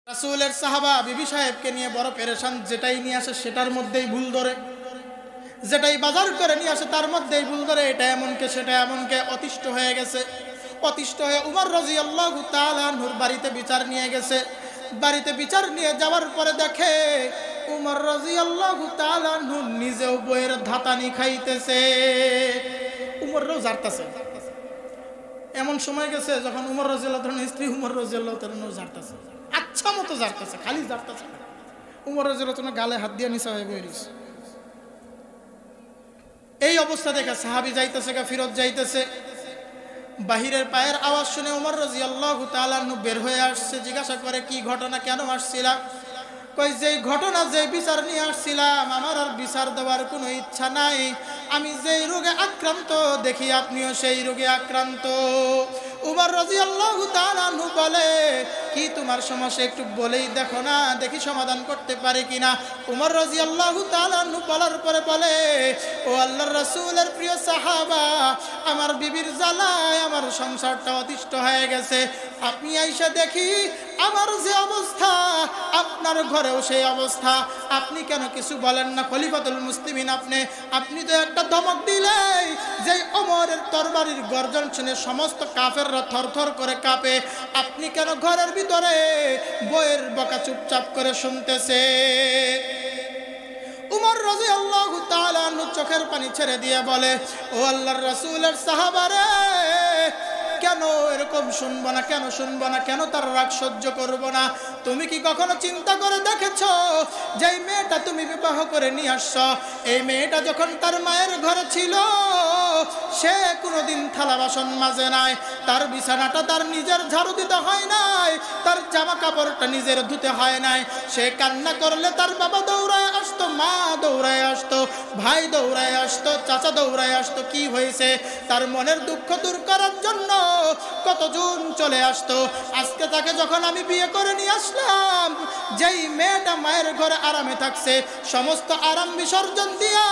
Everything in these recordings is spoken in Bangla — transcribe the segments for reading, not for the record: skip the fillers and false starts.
রাসূলের সাহাবা বিবি সাহেবকে নিয়ে বড় পেরেশান, যেটাই নিয়ে আসে সেটার মধ্যেই ভুল ধরে, যেটাই বাজার করে নিয়ে আসে তার মধ্যেই ভুল ধরে, এটা এমনকে সেটা এমনকে। অতিষ্ঠ হয়ে গেছে। অতিষ্ঠ হয়ে উমর রাদিয়াল্লাহু তাআলা আনহুর বাড়িতে বিচার নিয়ে গেছে। বাড়িতে বিচার নিয়ে যাওয়ার পরে দেখে উমর রাদিয়াল্লাহু তাআলা আনহু নিজেও বইয়ের ধাতানি খাইতেছে, উমরও জারতাছে। এমন সময় গেছে যখন উমর রাদিয়াল্লাহু তাআলার স্ত্রী উমর রাদিয়াল্লাহু তাআলা জারতাছে, আচ্ছা মতো জারতাছে, খালি জারতাছে। উমর রাদিয়াল্লাহু তাআলা গালে হাত দিয়ে নিচে হয়ে বইরিস। এই অবস্থা দেখে সাহাবী যাইতেছে, ফিরত যাইতেছে। বাহিরের পায়ের আওয়াজ শুনে উমর রাদিয়াল্লাহু তাআলা আনহু বের হয়ে আসছে। জিজ্ঞাসা করে, কি ঘটনা, কেন আসছিলা? কই, যেই ঘটনা, যেই বিচার নিয়ে আসছিলাম, আমার আর বিচার দেওয়ার কোনো ইচ্ছা নাই। আমি যেই রোগে আক্রান্ত দেখি আপনিও সেই রোগে আক্রান্ত। উমর রাদিয়াল্লাহু তাআলা আনহু বলে, কি তোমার সমস্যা একটু বলেই দেখো না, দেখি সমাধান করতে পারে কিনা। উমর রাদিয়াল্লাহু তাআলা আনহু বলার পরে বলে, ও আল্লাহর রাসূলের প্রিয় সাহাবা, আমার বিবির জ্বালায় আমার সংসারটা অতিষ্ঠ হয়ে গেছে। আপনি আইসা দেখি আমার যে অবস্থা, আপনার ঘরেও সেই অবস্থা। আপনি কেন কিছু বলেন না? খলিফাতুল মুসলিমিন আপনি তো একটা ধমক দিলেই যে ওমরের তরবারির গর্জন শুনে সমস্ত কাফেররা থরথর করে কাঁপে। আপনি কেন ঘরের ভিতরে বইয়ের বকা চুপচাপ করে শুনতেছে? উমর রাদিয়াল্লাহু তাআলা আনহু চোখের পানি ছেড়ে দিয়ে বলে, ও আল্লাহর রাসূলের সাহাবারে, কেন এরকম শুনবো না, কেন শুনবো না, কেন তার রাগ সহ্য করবো না? তুমি কি কখনো চিন্তা করে দেখেছো যে এই মেয়েটা তুমি বিবাহ করে নিয়ে আসছো, এই মেয়েটা যখন তার মায়ের ঘরে ছিল সে কোনোদিন থালা বাসন মাজে নাই, তার বিছানাটা তার নিজের ঝাড়ু দিতে হয় নাই, তার জামা কাপড়টা নিজের ধুতে হয় নাই। সে কান্না করলে তার বাবা দৌড়ায় আসতো, মা দৌড়ায় আসতো, ভাই দৌড়ায় আসতো, চাচা দৌড়ায় আসতো। কি হয়েছে? তার মনের দুঃখ দূর করার জন্য কতজন চলে আসতো। আজকে তাকে যখন আমি বিয়ে করে নিয়ে আসলাম, যেই মেয়েটা মায়ের ঘরে আরামে থাকছে, সমস্ত আরাম বিসর্জন দিয়া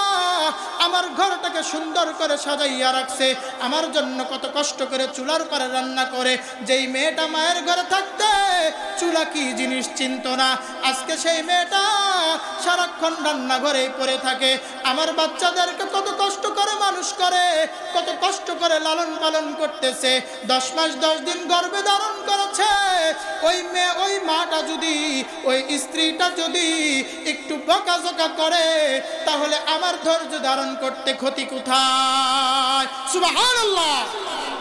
আমার ঘরটাকে সুন্দর করে সাজাইয়া রাখছে, আমার জন্য কত কষ্ট করে চুলার পারে রান্না করে, যেই মেয়েটা মায়ের ঘরে থাকতে চুলা কি জিনিস চিনত না, আজকে সেই মেয়েটা সারাক্ষণ রান্নাঘরেই পড়ে থাকে। আমার বাচ্চাদেরকে কত কষ্ট করে মানুষ করে, কত কষ্ট করে লালন পালন করতেছে, 10 মাস 10 দিন গর্ভে ধারণ করেছে। ওই মেয়ে, ওই মাটা যদি, ওই স্ত্রীটা যদি একটু বকাঝকা করে, তাহলে আমার ধৈর্য ধারণ করতে ক্ষতি কোথায়? সুবহানাল্লাহ।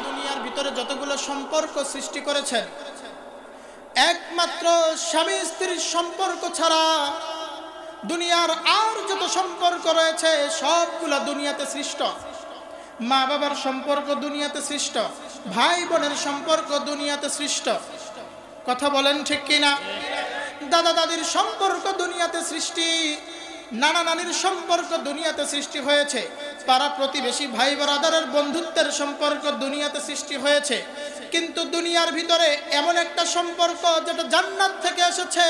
দুনিয়ার ভিতরে যতগুলো সম্পর্ক সৃষ্টি করেছেন, একমাত্র স্বামী স্ত্রীর সম্পর্ক ছাড়া দুনিয়ার আর যত সম্পর্ক রয়েছে সবগুলো দুনিয়াতে সৃষ্ট। মা বাবার সম্পর্ক দুনিয়াতে সৃষ্ট, ভাই বোনের সম্পর্ক দুনিয়াতে সৃষ্ট। কথা বলেন ঠিক কিনা? দাদা দাদির সম্পর্ক দুনিয়াতে সৃষ্টি, নানা নানির সম্পর্ক দুনিয়াতে সৃষ্টি হয়েছে, পাড়া প্রতিবেশী ভাই ব্রাদারের বন্ধুত্বের সম্পর্ক দুনিয়াতে সৃষ্টি হয়েছে। কিন্তু দুনিয়ার ভিতরে এমন একটা সম্পর্ক যেটা জান্নাত থেকে এসেছে,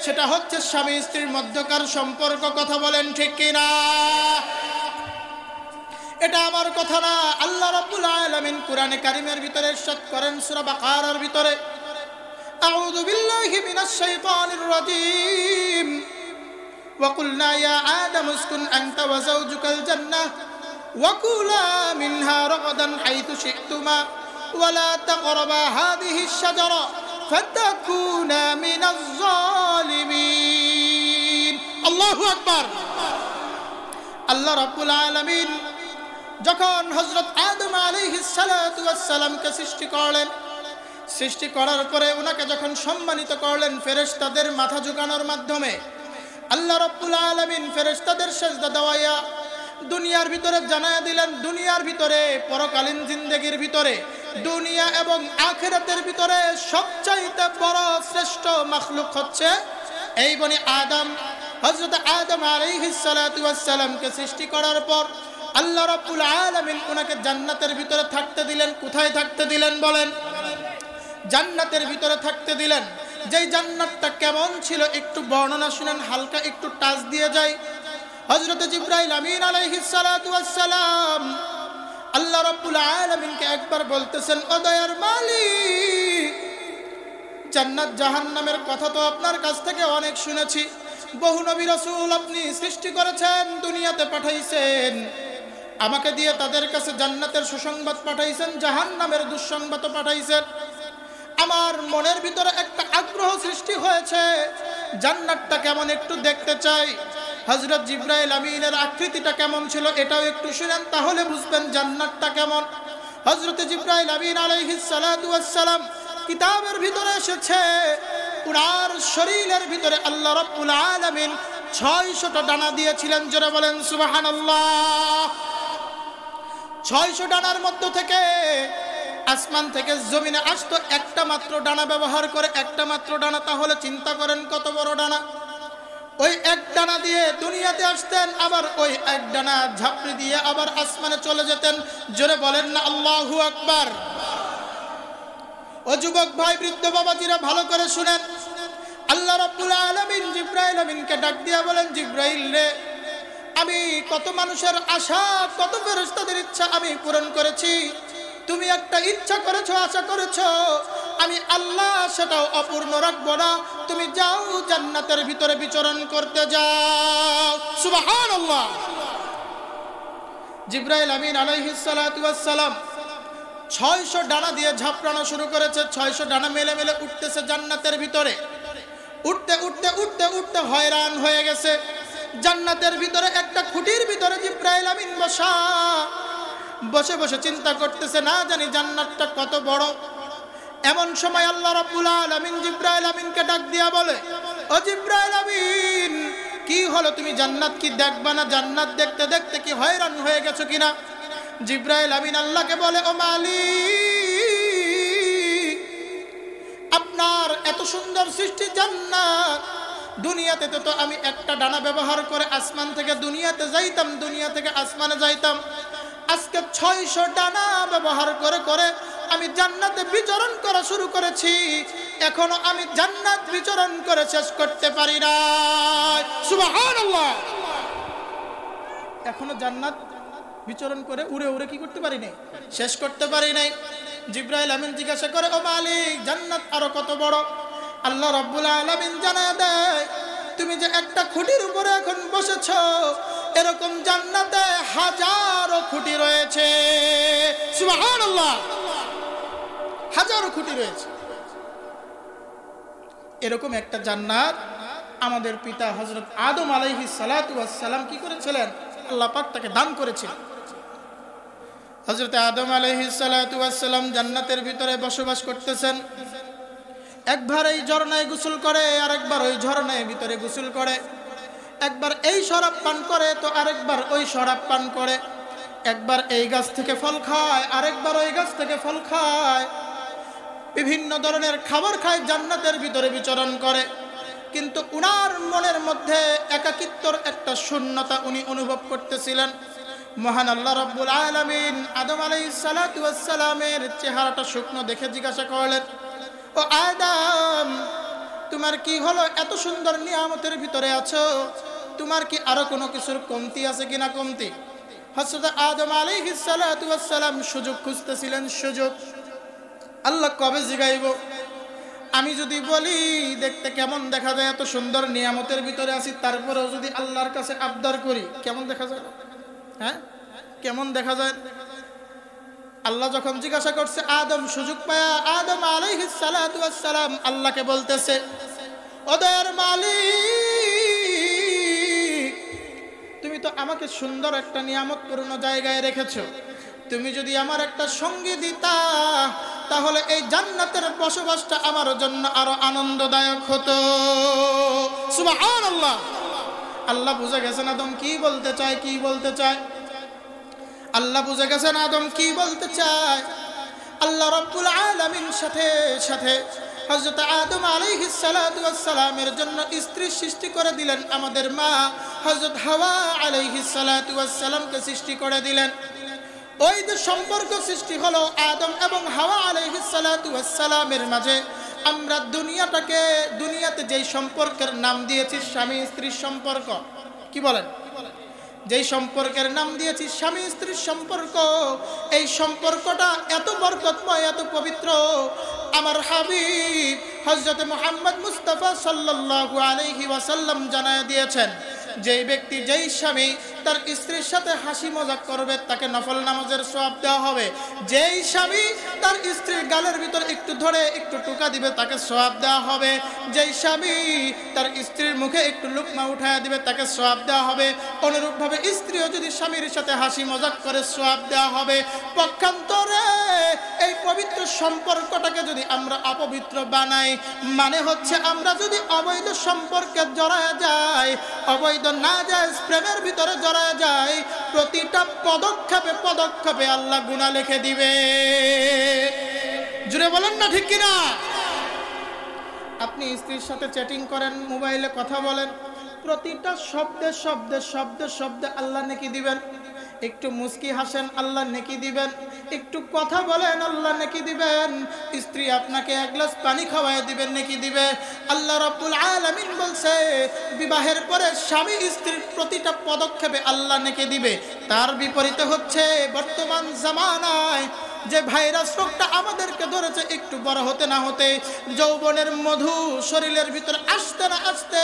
সেটা হচ্ছে স্বামী স্ত্রীর মধ্যকার সম্পর্ক। কথা বলেন ঠিক কিনা? এটা আমার কথা না, আল্লাহ রাব্বুল আলামিন কুরআনে কারীমের ভিতরে ইরশাদ করেন সূরা বাকারার ভিতরে, আউযু বিল্লাহি মিনাশ শাইতানির রাজীম, ওয়া কুলনা ইয়া আদাম উসকুন আনতা ওয়া যাওজুকাল জান্নাহ ওয়া কুলা মিনহা রাগাদান হাইতু শি'তুমা ওয়া লা তাকরাবা হাযিহিশ শাজারা ফাতাকুনা মিনাজ জালিমিন। আল্লাহু আকবার। আল্লাহ রাব্বুল আলামিন যখন হযরত আদম আলাইহিস সালাতু ওয়াস সালামকে সৃষ্টি করলেন, সৃষ্টি করার পরে ওনাকে যখন সম্মানিত করলেন ফেরেশতাদের মাথা ঝুঁকানোর মাধ্যমে, আল্লাহ রাব্বুল আলামিন ফেরেশতাদের সিজদা দেওয়ায়া দুনিয়ার ভিতরে জানায়া দিলেন, দুনিয়ার ভিতরে পরকালীন জিন্দেগির ভিতরে, দুনিয়া এবং আখিরাতের ভিতরে সবচাইতে বড় শ্রেষ্ঠ মাখলুক হচ্ছে এই বনি আদম। হযরত আদম আলাইহিস সালাতু ওয়াস সালামকে সৃষ্টি করার পর আল্লাহ রাব্বুল আলামিন ওনাকে জান্নাতের ভিতরে থাকতে দিলেন। কোথায় থাকতে দিলেন বলেন? জান্নাতের ভিতরে থাকতে দিলেন। যেই জান্নাতটা কেমন ছিল একটু বর্ণনা শুনেন, হালকা একটু টাচ দিয়ে যায়। হযরত জিবরাইল আমিন আলাইহিস সালাতু ওয়াস সালাম আল্লাহ রাব্বুল আলামিনকে একবার বলতেছেন, ও দয়ার মালিক, জান্নাত জাহান্নামের কথা তো আপনার কাছ থেকে অনেক শুনেছি। বহু নবী রাসূল আপনি সৃষ্টি করেছেন, দুনিয়াতে পাঠাইছেন, আমাকে দিয়ে তাদের কাছে জান্নাতের সুসংবাদ পাঠাইছেন, জাহান্নামের দুঃসংবাদ পাঠাইছেন। আমার মনের ভিতরে একটা আগ্রহ সৃষ্টি হয়েছে, জান্নাতটা কেমন একটু দেখতে চাই। হযরত জিবরাইল আমিনের আকৃতিটা কেমন ছিল এটাও একটু শুনেন, তাহলে বুঝবেন জান্নাতটা কেমন। হযরত জিবরাইল আমিন আলাইহিস সালাতু ওয়াস সালাম কিতাবের ভিতরে এসেছে, উনার শরীরের ভিতরে আল্লাহ রাব্বুল আলামিন 600টা ডানা দিয়েছিলেন। জোরে বলেন সুবহানাল্লাহ। 600 ডানার মধ্য থেকে আসমান থেকে জমিনে আসতো একটা মাত্র ডানা ব্যবহার করে, একটা মাত্র ডানা। তাহলে চিন্তা করেন কত বড় ডানা। ওই এক ডানা দিয়ে দুনিয়াতে আসতেন, আবার ওই এক ডানা ঝাপড়ি দিয়ে আবার আসমানে চলে যেতেন। জোরে বলেন না আল্লাহু আকবার। ও যুবক ভাই, বৃদ্ধ বাবাজিরা ভালো করে শুনেন, আল্লাহ রাব্বুল আলামিন জিবরাইল আমিনকে ডাক দিয়া বলেন, জিবরাইল রে, আমি কত মানুষের আশা, কত ফেরেশতাদের ইচ্ছা আমি পূরণ করেছি, তুমি একটা ইচ্ছা করেছো, আশা করেছো, আমি আল্লাহ সেটাও অপূর্ণ রাখবো না। তুমি যাও, জান্নাতের ভিতরে বিচরণ করতে যাও। সুবহানাল্লাহ। জিবরাইল আমিন আলাইহিস সালাতু ওয়াস সালাম 600 ডানা দিয়ে ঝাপড়ানো শুরু করেছে। 600 ডানা মেলে মেলে উঠতেছে জান্নাতের ভিতরে। উঠতে উঠতে উঠতে উঠতে হয়রান হয়ে গেছে। জান্নাতের ভিতরে একটা খুঁটির ভিতরে জিবরাইল আমিন বসে বসে চিন্তা করতেছে, না জানি জান্নাতটা কত বড়। এমন সময় আল্লাহ রাব্বুল আলামিন জিবরাইল আমিনকে ডাক দিয়া বলে, ও জিবরাইল আমিন, কি হলো, তুমি জান্নাত কি দেখবা না? জান্নাত দেখতে দেখতে কি হয়রান হয়ে গেছো কিনা? জিবরাইল আমিন আল্লাহকে বলে, ও মালিক, আপনার এত সুন্দর সৃষ্টি জান্নাত, দুনিয়াতে তো আমি একটা ডানা ব্যবহার করে আসমান থেকে দুনিয়াতে যাইতাম, দুনিয়া থেকে আসমানে যাইতাম। আজকে 600 ডানা ব্যবহার করে করে আমি জান্নাতে বিচরণ করা শুরু করেছি, এখনো আমি জান্নাত বিচরণ করে শেষ করতে পারি না। সুবহানাল্লাহ। এখনো জান্নাত বিচরণ করে উড়ে উড়ে কি করতে পারি নাই, শেষ করতে পারি নাই। জিবরাইল আমিন জিজ্ঞাসা করে, ও মালিক, জান্নাত আরো কত বড়? আল্লাহ রাব্বুল আলামিন জানায় দেয়, তুমি যে একটা খুঁটির উপরে এখন বসেছো, এরকম জান্নাতে হাজারো খুঁটি রয়েছে। সুবহানাল্লাহ। হাজারো খুঁটি রয়েছে। এরকম একটা জান্নাত আমাদের পিতা হযরত আদম আলাইহিস সালাতু ওয়াস সালাম কি করেছিলেন? আল্লাহ পাক তাকে দান করেছিলেন। হযরত আদম আলাইহিস সালাতু ওয়াস সালাম জান্নাতের ভিতরে বসবাস করতেছেন। একবার এই ঝর্ণায় গোসল করে, আরেকবার ওই ঝর্ণায় ভিতরে গোসল করে। একবার এই শরাব পান করে তো আরেকবার ওই শরাব পান করে। একবার এই গাছ থেকে ফল খায়, আরেকবার ওই গাছ থেকে ফল খায়। বিভিন্ন ধরনের খাবার খায়, জান্নাতের ভিতরে বিচরণ করে। কিন্তু উনার মনের মধ্যে একাকিত্বর একটা শূন্যতা উনি অনুভব করতেছিলেন। মহান আল্লাহ রাব্বুল আলামিন আদম আলাইহিস সালাতু ওয়াস সালামের চেহারাটা শুকনো দেখে জিজ্ঞাসা করলেন, ও আদম, তোমার কি হলো? এত সুন্দর নিয়ামতের ভিতরে আছো, তোমার কি আরো কোনো কিছুর কমতি আছে কিনা? কমতি? হযরত আদম আলাইহিস সালাতু ওয়াস সালাম সুযোগ খুঁজতেছিলেন, সুযোগ। আল্লাহ কবে জিগাইব? আমি যদি বলি দেখতে কেমন দেখা যায়, এত সুন্দর নিয়ামতের ভিতরে আছি, তারপরেও যদি আল্লাহর কাছে আবদার করি, কেমন দেখা যায়? হ্যাঁ, কেমন দেখা যায়? আল্লাহ যখন জিজ্ঞাসা করছে, আদম সুযোগ পায়া আদম আলাইহিস সালাতু ওয়াস সালাম আল্লাহকে বলতেছে, ওদের মালিক, তুমি তো আমাকে সুন্দর একটা নিয়ামতপূর্ণ জায়গায় রেখেছো, তুমি যদি আমার একটা সঙ্গী দিতা তাহলে এই জান্নাতের বসবাসটা আমার জন্য আরো আনন্দদায়ক হতো। সুবহানাল্লাহ। আল্লাহ বুঝে গেছেন আদম কি বলতে চায়, কি বলতে চায়। আল্লাহ বুঝে গেছেন আদম কি বলতে চায়। আল্লাহ রাব্বুল আলামিন সাথে সাথে হযরত আদম আলাইহিস সালাতু ওয়াস সালামের জন্য স্ত্রী সৃষ্টি করে দিলেন। আমাদের মা হযরত হাওয়া আলাইহিস সালাতু ওয়াস সালামকে সৃষ্টি করে দিলেন। ওই যে সম্পর্ক সৃষ্টি হলো আদম এবং হাওয়া আলাইহিস সালাতু ওয়াস সালামের মাঝে, আমরা দুনিয়াতে যেই সম্পর্কের নাম দিয়েছি স্বামী স্ত্রীর সম্পর্ক, কি বলেন? যেই সম্পর্কের নাম দিয়েছি স্বামী স্ত্রীর সম্পর্ক, এই সম্পর্কটা এত বরকতময়, এত পবিত্র, আমার হাবিব হযরত মুহাম্মদ মুস্তাফা সাল্লাল্লাহু আলাইহি ওয়াসাল্লাম জানায় দিয়েছেন, যেই ব্যক্তি যেই স্বামী তার স্ত্রীর সাথে হাসি মজাক করবে তাকে নফল নামাজের সওয়াব দেওয়া হবে। যেই স্বামী তার স্ত্রীর গালের ভিতর একটু ধরে একটু টোকা দিবে তাকে সওয়াব দেওয়া হবে। যেই স্বামী তার স্ত্রীর মুখে একটু লুকমা উঠায়া দিবে তাকে সওয়াব দেওয়া হবে। অনুরূপভাবে স্ত্রীও যদি স্বামীর সাথে হাসি মজাক করে সওয়াব দেওয়া হবে। পক্ষান্তরে এই পবিত্র সম্পর্কটাকে যদি আমরা অপবিত্র বানাই, মানে হচ্ছে আমরা যদি অবৈধ সম্পর্কে জড়ায় যাই, অবৈধ নাজায়েজ প্রেমের ভিতরে জড়ায় যাই, প্রতিটা পদক্ষেপে পদক্ষেপে আল্লাহ গুনাহ লিখে দিবে। জুড়ে বলেন না ঠিক কিনা? আপনি স্ত্রীর সাথে চ্যাটিং করেন, মোবাইলে কথা বলেন, প্রতিটা শব্দে শব্দে শব্দে শব্দে আল্লাহ নেকি দিবেন। একটু মুস্কি হাসেন, আল্লাহ নেকি দিবেন। একটু কথা বলেন, আল্লাহ নেকি দিবেন। স্ত্রী আপনাকে এক গ্লাস পানি খাওয়ায় দিবেন, নেকি দিবে। আল্লাহ রাব্বুল আলামিন বলছে, বিবাহের পরে স্বামী স্ত্রীর প্রতিটা পদক্ষেপে আল্লাহ নেকি দিবে। তার বিপরীতে হচ্ছে বর্তমান জামানায় যে ভাইরাস রোগটা আমাদেরকে ধরেছে, একটু বড় হতে না হতে যৌবনের মধু শরীরের ভিতরে আসতে না আসতে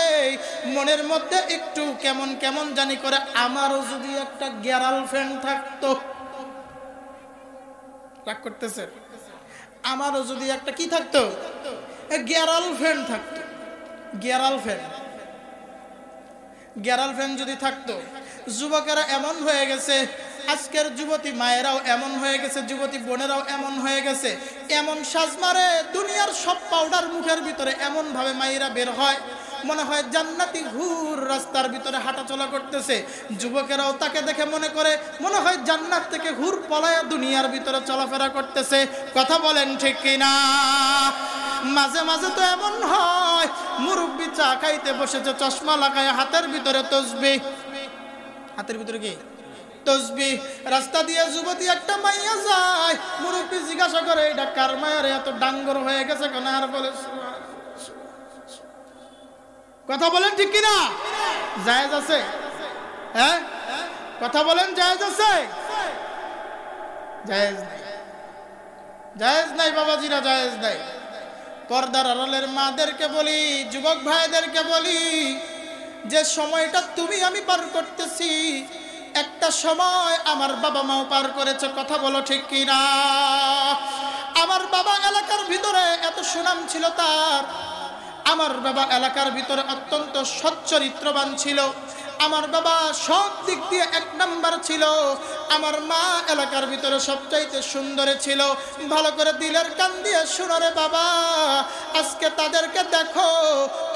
মনের মধ্যে একটু কেমন কেমন জানি করে, আমারও যদি একটা গার্লফ্রেন্ড থাকতো। রাগ করতেছে? আমারও যদি একটা কি থাকতো, গার্লফ্রেন্ড থাকতো। গার্লফ্রেন্ড যদি থাকতো। যুবকেরা এমন হয়ে গেছে, আজকের যুবতী মায়েরাও এমন হয়ে গেছে, যুবতী বোনেরাও এমন হয়ে গেছে, এমন সাজমারে দুনিয়ার সব পাউডার মুখের ভিতরে এমন ভাবে মায়েরা বের হয়, মনে হয় জান্নাতি হুর রাস্তার ভিতরে হাঁটাচলা করতেছে। যুবকেরাও তাকে দেখে মনে হয় জান্নাত থেকে হুর পলায়া দুনিয়ার ভিতরে চলাফেরা করতেছে। কথা বলেন ঠিক কিনা? মাঝে মাঝে তো এমন হয়, মুরব্বি চা খাইতে বসেছে, চশমা লাগায়, হাতের ভিতরে তসবিহ। হাতের ভিতরে কি? তসবিহ। রাস্তা দিয়ে যুবতী একটা মাইয়া যায়, মুরব্বি জিজ্ঞাসা করে, এটা কার মায়ের এত ডাঙ্গর হয়ে গেছে কেন? আর বলে, কথা বলেন ঠিক কিনা? জায়েজ আছে? হ্যাঁ, কথা বলেন, জায়েজ আছে? জায়েজ নাই, জায়েজ নাই বাবাজিরা, জায়েজ নাই। পর্দার আড়ালের মাদেরকে বলি, যুবক ভাইদেরকে বলি, যে সময়টা তুমি আমি পার করতেছি, একটা সময় আমার বাবা মাও পার করেছে। কথা বলো ঠিক কিনা? আমার বাবা এলাকার ভিতরে এত সুনাম ছিল তার, আমার বাবা এলাকার ভিতরে অত্যন্ত সচ্চরিত্রবান ছিল, আমার বাবা সব দিক দিয়ে এক নাম্বার ছিল, আমার মা এলাকার ভিতরে সবচাইতে সুন্দরী ছিল। ভালো করে দিলের কান দিয়ে শুনো রে বাবা, আজকে তাদেরকে দেখো,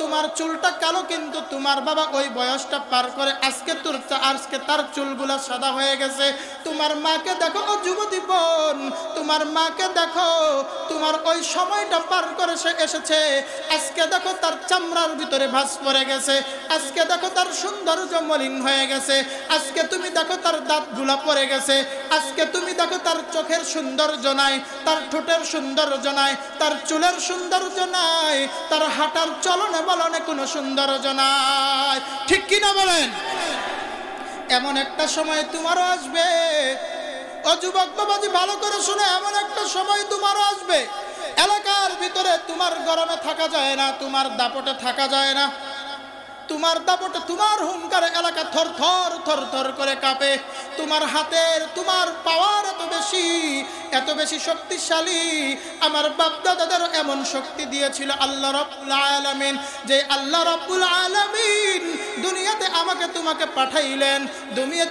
তোমার চুলটা কালো, কিন্তু তোমার বাবা ওই বয়সটা পার করে আজকে তার চুলগুলা সাদা হয়ে গেছে। তোমার মাকে দেখো, ও যুবতী বোন, তোমার মাকে দেখো, তোমার ওই সময়টা পার করে সে এসেছে, আজকে দেখো তার চামড়ার ভিতরে ভাঁজ পড়ে গেছে, আজকে দেখো তার সৌন্দর্য মলিন হয়ে গেছে, আজকে তুমি দেখো তার দাঁতগুলা পড়ে গেছে, আজকে তুমি দেখো তার চোখের সৌন্দর্য নাই, তার ঠোঁটের সৌন্দর্য নাই, তার চুলের সৌন্দর্য নাই, তার হাঁটার চলনে বলনে কোনো সৌন্দর্য নাই। ঠিক কিনা বলেন? এমন একটা সময় তোমারও আসবে, ও যুবক বাবাজি ভালো করে শুনে, এমন একটা সময় তোমারও আসবে, এলাকার ভিতরে তোমার গরমে থাকা যায় না, তোমার দাপটে থাকা যায় না, তোমার দাপটে তোমার হুঙ্কারে এলাকা থর থর থর থর করে কাঁপে। তোমার হাতের তোমার পাওয়ার এত বেশি শক্তিশালী। আমার বাপ দাদাদের এমন শক্তি দিয়েছিল আল্লাহ রাব্বুল আলামিন, যে আল্লাহ রাব্বুল আলামিন দুনিয়াতে আমাকে তোমাকে পাঠাইলেন।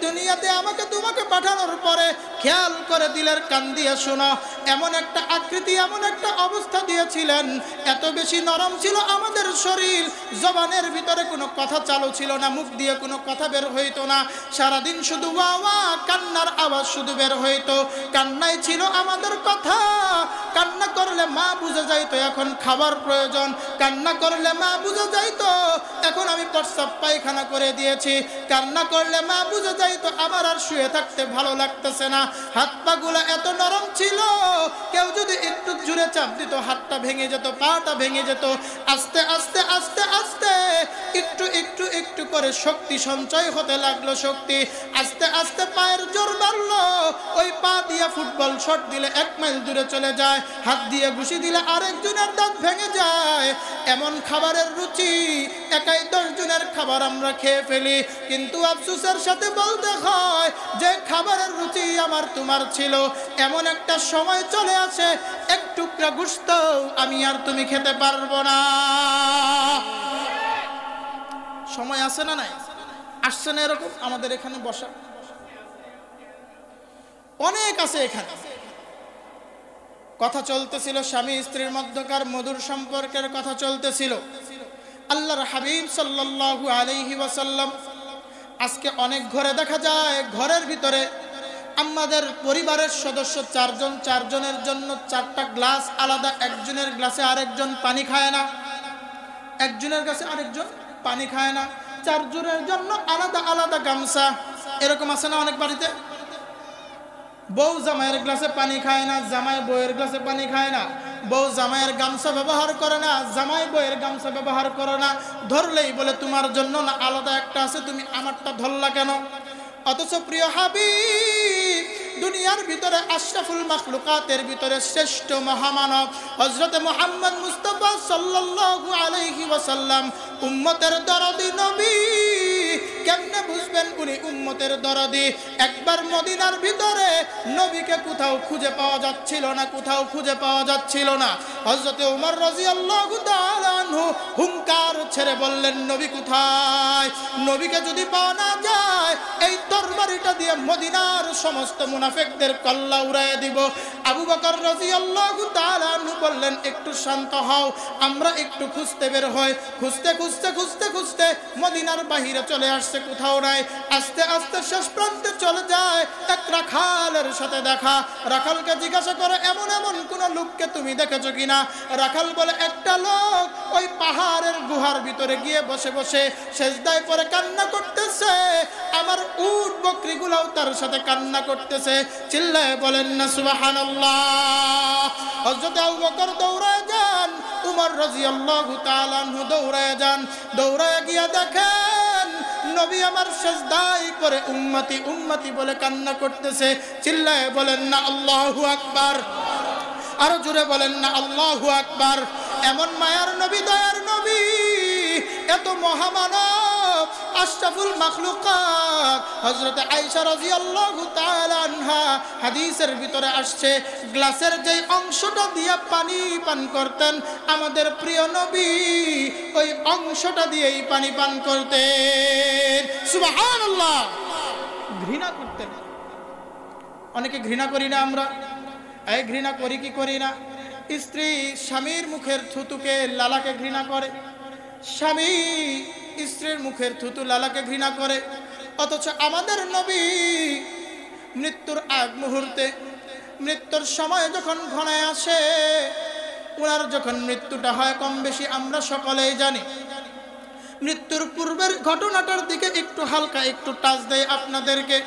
দুনিয়াতে আমাকে তোমাকে পাঠানোর পরে খেয়াল করে দিলের কান দিয়ে শোনো, এমন একটা আকৃতি, এমন একটা অবস্থা দিয়েছিলেন, এত বেশি নরম ছিল আমাদের শরীর, জবানের ভিতরে কোনো কথা চালু ছিল না, মুখ দিয়ে কোনো কথা বের হইতো না, সারাদিন শুধু ওয়া কান্নার আওয়াজ শুধু বের হইতো। কান্নাই ছিল আমাদের কথা। কান্না করলে মা বুঝে যাইতো এখন খাবার প্রয়োজন, কান্না করলে মা বুঝে যাইতো এখন আমি প্রস্রাব পায়খানা করে দিয়েছি, কান্না করলে মা বুঝে যাইতো আমার আর শুয়ে থাকতে ভালো লাগতেছে না। হাত পা গুলা এত নরম ছিল, কেউ যদি একটু জোরে চাপ দিত হাতটা ভেঙে যেত, পাটা ভেঙে যেত। আস্তে আস্তে আস্তে আস্তে একটু একটু একটু করে করে শক্তি সঞ্চয় হতে লাগলো, শক্তি আস্তে আস্তে পায়ের জোর বাড়লো। ওই পা দিয়ে ফুটবল শট দিলে 1 মাইল দূরে চলে যায়, হাত দিয়ে ঘুষি দিলে আরেকজনের দাঁত ভেঙে যায়। এমন খাবারের রুচি, একাই 10 জনের খাবার আমরা খেয়ে ফেলি। কিন্তু আফসোসের সাথে বলতে হয় যে খাবারের রুচি আমার তোমার ছিল, এমন একটা সময় চলে আসে এক টুকরা গোশত আমি আর তুমি খেতে পারবো না। সময় আছে না নাই? আসছে না এরকম? আমাদের এখানে বসা অনেক আছে। এখানে কথা চলতেছিল, স্বামী স্ত্রীর মধ্যকার মধুর সম্পর্কের কথা চলতেছিল। আল্লাহর হাবিব সাল্লাল্লাহু আলাইহি ওয়াসাল্লাম, আজকে অনেক ঘরে দেখা যায় ঘরের ভিতরে আমাদের পরিবারের সদস্য 4 জন, 4 জনের জন্য 4টা গ্লাস আলাদা, একজনের গ্লাসে আরেকজন পানি খায় না, একজনের কাছে আরেকজন পানি খায় না, 4 জনের জন্য আলাদা আলাদা গামছা। এরকম আছে না অনেক বাড়িতে? বউ জামাইয়ের গ্লাসে পানি খায় না, জামাই বউয়ের গ্লাসে পানি খায় না, বউ জামাইয়ের গামছা ব্যবহার করে না, জামাই বউয়ের গামছা ব্যবহার করে না। ধরলেই বলে তোমার জন্য না আলাদা একটা আছে, তুমি আমারটা ধরলা কেন? অথচ প্রিয় হাবিব, দুনিয়ার ভিতরে আশরাফুল মাখলুকাতের ভিতরে শ্রেষ্ঠ মহামানব হযরত মুহাম্মদ মুস্তাফা সাল্লাল্লাহু আলাইহি ওয়াসাল্লাম উম্মতের দরদি নবী। কেমনে বুঝবেন উনি উম্মতের দরদি? একবার মদিনার ভিতরে নবীকে কোথাও খুঁজে পাওয়া যাচ্ছিল না, কোথাও খুঁজে পাওয়া যাচ্ছিল না। হযরত ওমর রাদিয়াল্লাহু তাআলা আনহু হুঙ্কার ছেড়ে বললেন, নবী কোথায়? নবীকে যদি পাওয়া না যায় এই তরবারিটা দিয়ে মদিনার সমস্ত মুনাফিকদের কল্লা উড়াইয়া দিব। আবু বকর রাদিয়াল্লাহু তাআলা আনহু বললেন, একটু শান্ত হও, আমরা একটু খুঁজতে বের হই। খুঁজতে খুঁজতে খুঁজতে খুঁজতে মদিনার বাহিরে চলে আসছে, কোথাও নাই। আস্তে আস্তে শেষ প্রান্তে চলে যায়, এক রাখালের সাথে দেখা। রাখালকে জিজ্ঞাসা করে, এমন এমন কোন লোককে তুমি দেখেছো কিনা? রাখাল বলে, একটা লোক ওই পাহাড়ের গুহার ভিতরে গিয়ে বসে বসে সেজদায় পড়ে কান্না করতেছে, আমার উট বকরিগুলোও তার সাথে কান্না করতেছে। চিল্লায় বলেন না সুবহানাল্লাহ। হযরত আবু বকর দৌড়ায় যান, উমর রাদিয়াল্লাহু তাআলা আনহু দৌড়ায় যান। দৌড়ায় গিয়ে দেখেন নবী আমার সেজদায় পড়ে উম্মতি উম্মতি বলে কান্না করতেছে। চিল্লায় বলেন না আল্লাহু আকবার। আরো জোরে বলেন না আল্লাহু আকবার। এমন মায়ার নবী, দয়ার নবী, এত মহামানব, আশরাফুল মাখলুকাত হযরত আয়েশা রাদিয়াল্লাহু তাআলা আনহা হাদিসের ভিতরে আসছে, গ্লাসের যেই অংশটা দিয়ে পানি পান করতেন আমাদের প্রিয় নবী, ওই অংশটা দিয়েই পানি পান করতেন। সুবহানাল্লাহ। ঘৃণা করতেন। অনেকে ঘৃণা করি না আমরা? এই ঘৃণা করি কি করি না? স্ত্রী স্বামীর মুখের থুতুকে লালাকে ঘৃণা করে, স্বামী স্ত্রীর মুখের থুতু লালাকে ঘৃণা করে। অথচ আমাদের নবী মৃত্যুর আগ মুহূর্তে, মৃত্যুর সময় যখন ঘনায় আসে, ওনার যখন মৃত্যুটা হয় কম বেশি আমরা সকলেই জানি। মৃত্যুর পূর্বের ঘটনাটার দিকে একটু হালকা একটু টাচ দেয় আপনাদেরকে।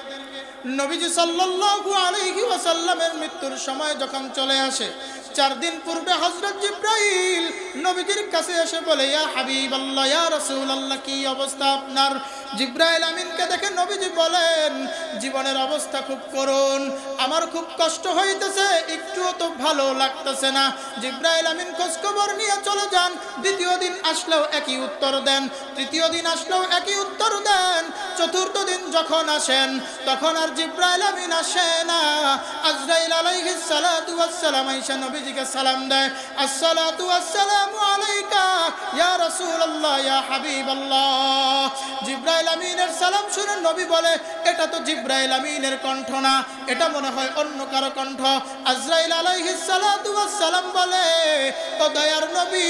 নবীজি সাল্লাল্লাহু আলাইহি ওয়াসাল্লামের মৃত্যুর সময় যখন চলে আসে, 4 দিন পূর্বে হযরত জিবরাইল নবীজির কাছে এসে বলে, ইয়া হাবিবাল্লাহ, ইয়া রাসূলুল্লাহ, কি অবস্থা আপনার? জিবরাইল আমিনকে দেখে নবীজি বলেন, জীবনের অবস্থা খুব করুণ, আমার খুব কষ্ট হইতেছে, একটুও তো ভালো লাগতেছে না। জিবরাইল আমিন খোঁজ খবর নিয়ে চলে যান। দ্বিতীয় দিন আসলেও একই উত্তর দেন, তৃতীয় দিন আসলেও একই উত্তর দেন। চতুর্থ দিন যখন আসেন তখন আর জিবরাইল আমিন আসে না। আজরাইল আলাইহিস সালাতু ওয়াস সালাম আয়েশা নবীজিকে সালাম দেয়, আসসালাতু ওয়াসসালামু আলাইকা ইয়া রাসূলুল্লাহ, ইয়া হাবিবাল্লাহ। জিবরাইল আমিনের সালাম শুনে নবী বলে, এটা তো জিবরাইল আমিনের কণ্ঠ না, এটা মনে হয় অন্য কারো কণ্ঠ। আজরাইল আলাইহিস সালাতু ওয়াস সালাম বলে, ও দয়ার নবী,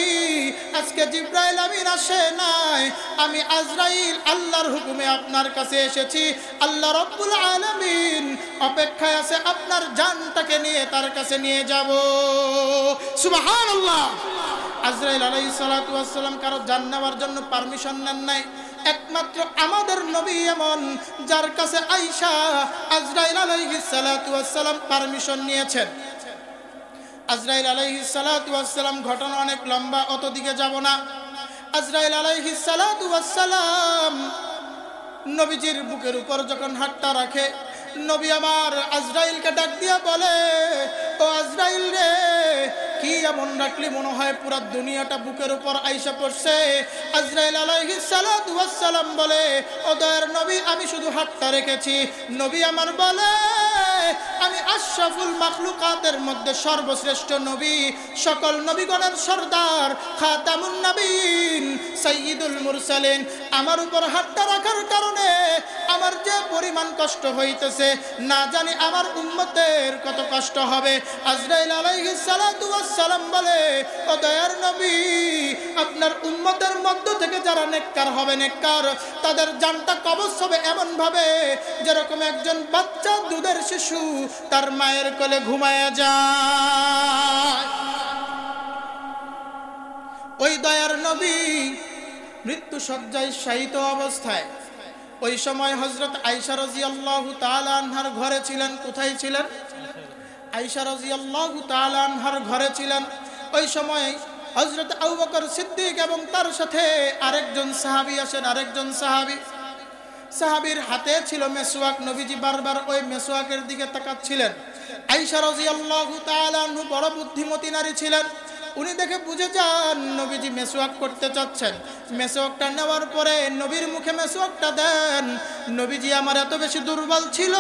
আজকে জিবরাইল আমিন আসে নাই, আমি আজরাইল আল্লাহর হুকুমে আপনার কাছে এসেছি। আল্লাহ রাব্বুল আলামিন অপেক্ষায় আছে আপনার জানটাকে নিয়ে তার কাছে নিয়ে যাব। সুবহানাল্লাহ। আজরাইল আলাইহিস সালাতু ওয়াস সালাম কারো জান নেওয়ার জন্য পারমিশন নেন নাই। একমাত্র আমাদের নবী এমন যার কাছে আয়েশা আজরাইল আলাইহিস সালাতু ওয়াস সালাম পারমিশন নিয়েছেন। আজরাইল আলাইহিস সালাতু ওয়াস সালাম, ঘটনা অনেক লম্বা, অত দিকে যাব না। আজরাইল আলাইহিস সালাতু ওয়াস সালাম নবীজির বুকের উপর যখন হাতটা রাখে, নবী আমার আজরাইলকে ডাক দিয়া বলে, ও আজরাইল রে, কি এমন রাখলি মনে হয় পুরা দুনিয়াটা বুকের উপর আইসা পড়ছে। আজরাইল আলাইহিস সালাতু ওয়াস সালাম বলে, ও দয়ার নবী, আমি শুধু হাতটা রেখেছি। নবী আমার বলে, আমি আশরাফুল মাখলুকাতের মধ্যে সর্বশ্রেষ্ঠ নবী, সকল নবীগণের সরদার, খাতামুন নবীন, সাইয়্যিদুল মুরসালিন, আমার উপর হাতটা রাখার কারণে আমার যে পরিমাণ কষ্ট হইতেছে, না জানি আমার উম্মতের কত কষ্ট হবে। আজরাইল আলাইহিস সালাতু ওয়াস সালাম বলে, ও দয়ার নবী, আপনার উম্মতের মধ্য থেকে যারা নেককার হবে, নেককার, তাদের জানটা কবজ হবে এমন ভাবে যেরকম একজন বাচ্চা দুধের শিশু তার মায়ের কোলে ঘুমায়া যায়। ওই দয়ার নবী মৃত্যু শয্যায় শায়িত অবস্থায়, ওই সময় হযরত আয়েশা রাদিয়াল্লাহু তাআলা আনহার ঘরে ছিলেন। কোথায় ছিলেন? আয়েশা রাদিয়াল্লাহু তাআলা আনহার ঘরে ছিলেন। ওই সময় হযরত আবু বকর সিদ্দিক এবং তার সাথে আরেকজন সাহাবী আসেন। আরেকজন সাহাবীর হাতে ছিল মেসওয়াক। নবীজি বারবার ওই মেসওয়াকের দিকে তাকাচ্ছিলেন। আয়েশা রাদিয়াল্লাহু তাআলা আনহু বড় বুদ্ধিমতী নারী ছিলেন। উনি দেখে বুঝে যান নবীজি মেসওয়াক করতে চাচ্ছেন। মেসওয়াকটা নেওয়ার পরে নবীর মুখে মেসওয়াকটা দেন। নবীজি আমার এত বেশি দুর্বল ছিল,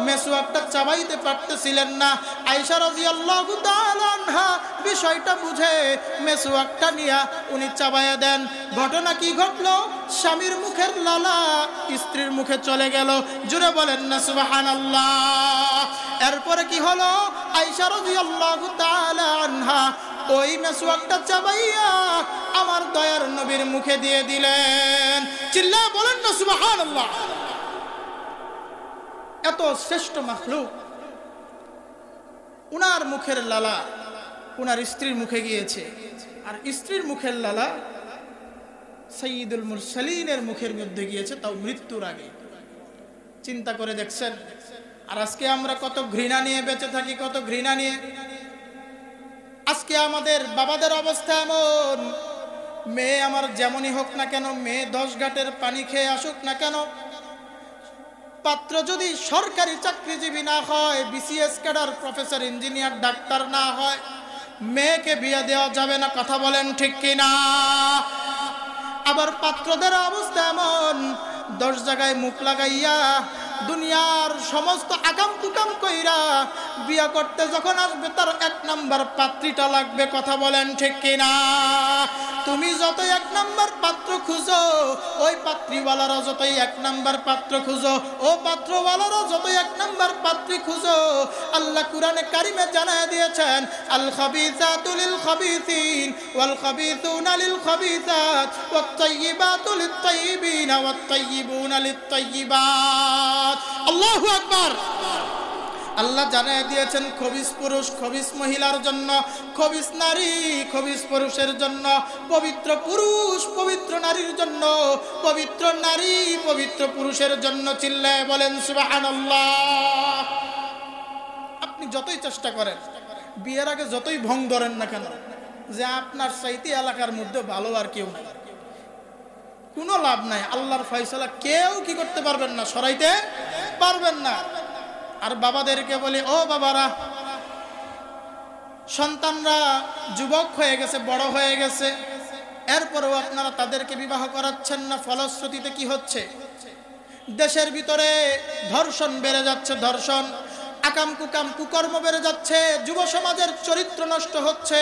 মেসওয়াকটা চাবাইতে পারতেছিলেন না। আয়েশা রাদিয়াল্লাহু তাআলা আনহা বিষয়টা বুঝে মেসওয়াকটা নিয়ে উনি চাবাইয়া দেন। ঘটনা কি ঘটলো? স্বামীর মুখের লালা স্ত্রীর মুখে চলে গেল। জোরে বলেন না সুবহানাল্লাহ। এরপরে কি হলো? আয়েশা রাদিয়াল্লাহু তাআলা আনহা ওই মেসওয়াকটা চাবাইয়া আমার দয়ার নবীর মুখে দিয়ে দিলেন। চিল্লায়া বলেন না সুবহানাল্লাহ। এত শ্রেষ্ঠ মাখলুক, উনার মুখের লালা উনার স্ত্রীর মুখে গিয়েছে, আর স্ত্রীর মুখের লালা সাইয়্যিদুল মুরসালিনের মুখের মধ্যে গিয়েছে, তাও মৃত্যুর আগে। চিন্তা করে দেখছেন? আর আজকে আমরা কত ঘৃণা নিয়ে বেঁচে থাকি, কত ঘৃণা নিয়ে। আজকে আমাদের বাবাদের অবস্থা এমন, মেয়ে আমার যেমনই হোক না কেন, মেয়ে 10 ঘাটের পানি খেয়ে আসুক না কেন, পাত্র যদি সরকারি চাকরিজীবী না হয়, BCS cadre, professor, engineer, doctor না হয়, মেয়েকে বিয়ে দেওয়া যাবে না। কথা বলেন ঠিক কিনা? আবার পাত্রদের অবস্থা এমন, 10 জায়গায় মুখ লাগাইয়া দুনিয়ার সমস্ত আকাম কুকাম কইরা বিয়া করতে যখন আসবে, তার 1 নাম্বার পাত্রীটা লাগবে। কথা বলেন ঠিক কিনা? তুমি যত 1 নাম্বার পাত্র খুঁজো, ওই পাত্রীওয়ালারা যতই 1 নাম্বার পাত্র খুঁজো, ও পাত্রওয়ালারা যতই 1 নাম্বার পাত্রী খুঁজো, আল্লাহ কুরআনে কারিমে জানায় দিয়েছেন, আল খাবিসাতু লিল খাবিসিন ওয়াল খাবিসুনা লিল খাবিসাত ওয়াত তাইয়্যিবাতু লিত তাইয়্যিবিনা ওয়াত তাইয়্যিবুনা লিত তাইয়্যিবাত। আল্লাহু আকবার। আল্লাহ জানায় দিয়েছেন খবিস পুরুষ খবিস মহিলার জন্য, খবিস নারী খবিস পুরুষের জন্য, পবিত্র পুরুষ পবিত্র নারীর জন্য, পবিত্র নারী পবিত্র পুরুষের জন্য। চিল্লায় বলেন সুবহানাল্লাহ। আপনি যতই চেষ্টা করেন, বিয়ের আগে যতই ভং ধরেন না কেন, যে আপনার চাইতে এলাকার মধ্যে ভালো আর কেউ নাই, কোনো লাভ নাই। আল্লাহর ফয়সালা কেউ কি করতে পারবেন না, সরাইতে পারবেন না। আর বাবাদেরকে বলি, ও বাবারা, সন্তানরা যুবক হয়ে গেছে, বড় হয়ে গেছে, এরপরেও আপনারা তাদেরকে বিবাহ করাচ্ছেন না। ফলশ্রুতিতে কি হচ্ছে? দেশের ভিতরে ধর্ষণ বেড়ে যাচ্ছে, ধর্ষণ, আকাম কুকাম কুকর্ম বেড়ে যাচ্ছে, যুব সমাজের চরিত্র নষ্ট হচ্ছে।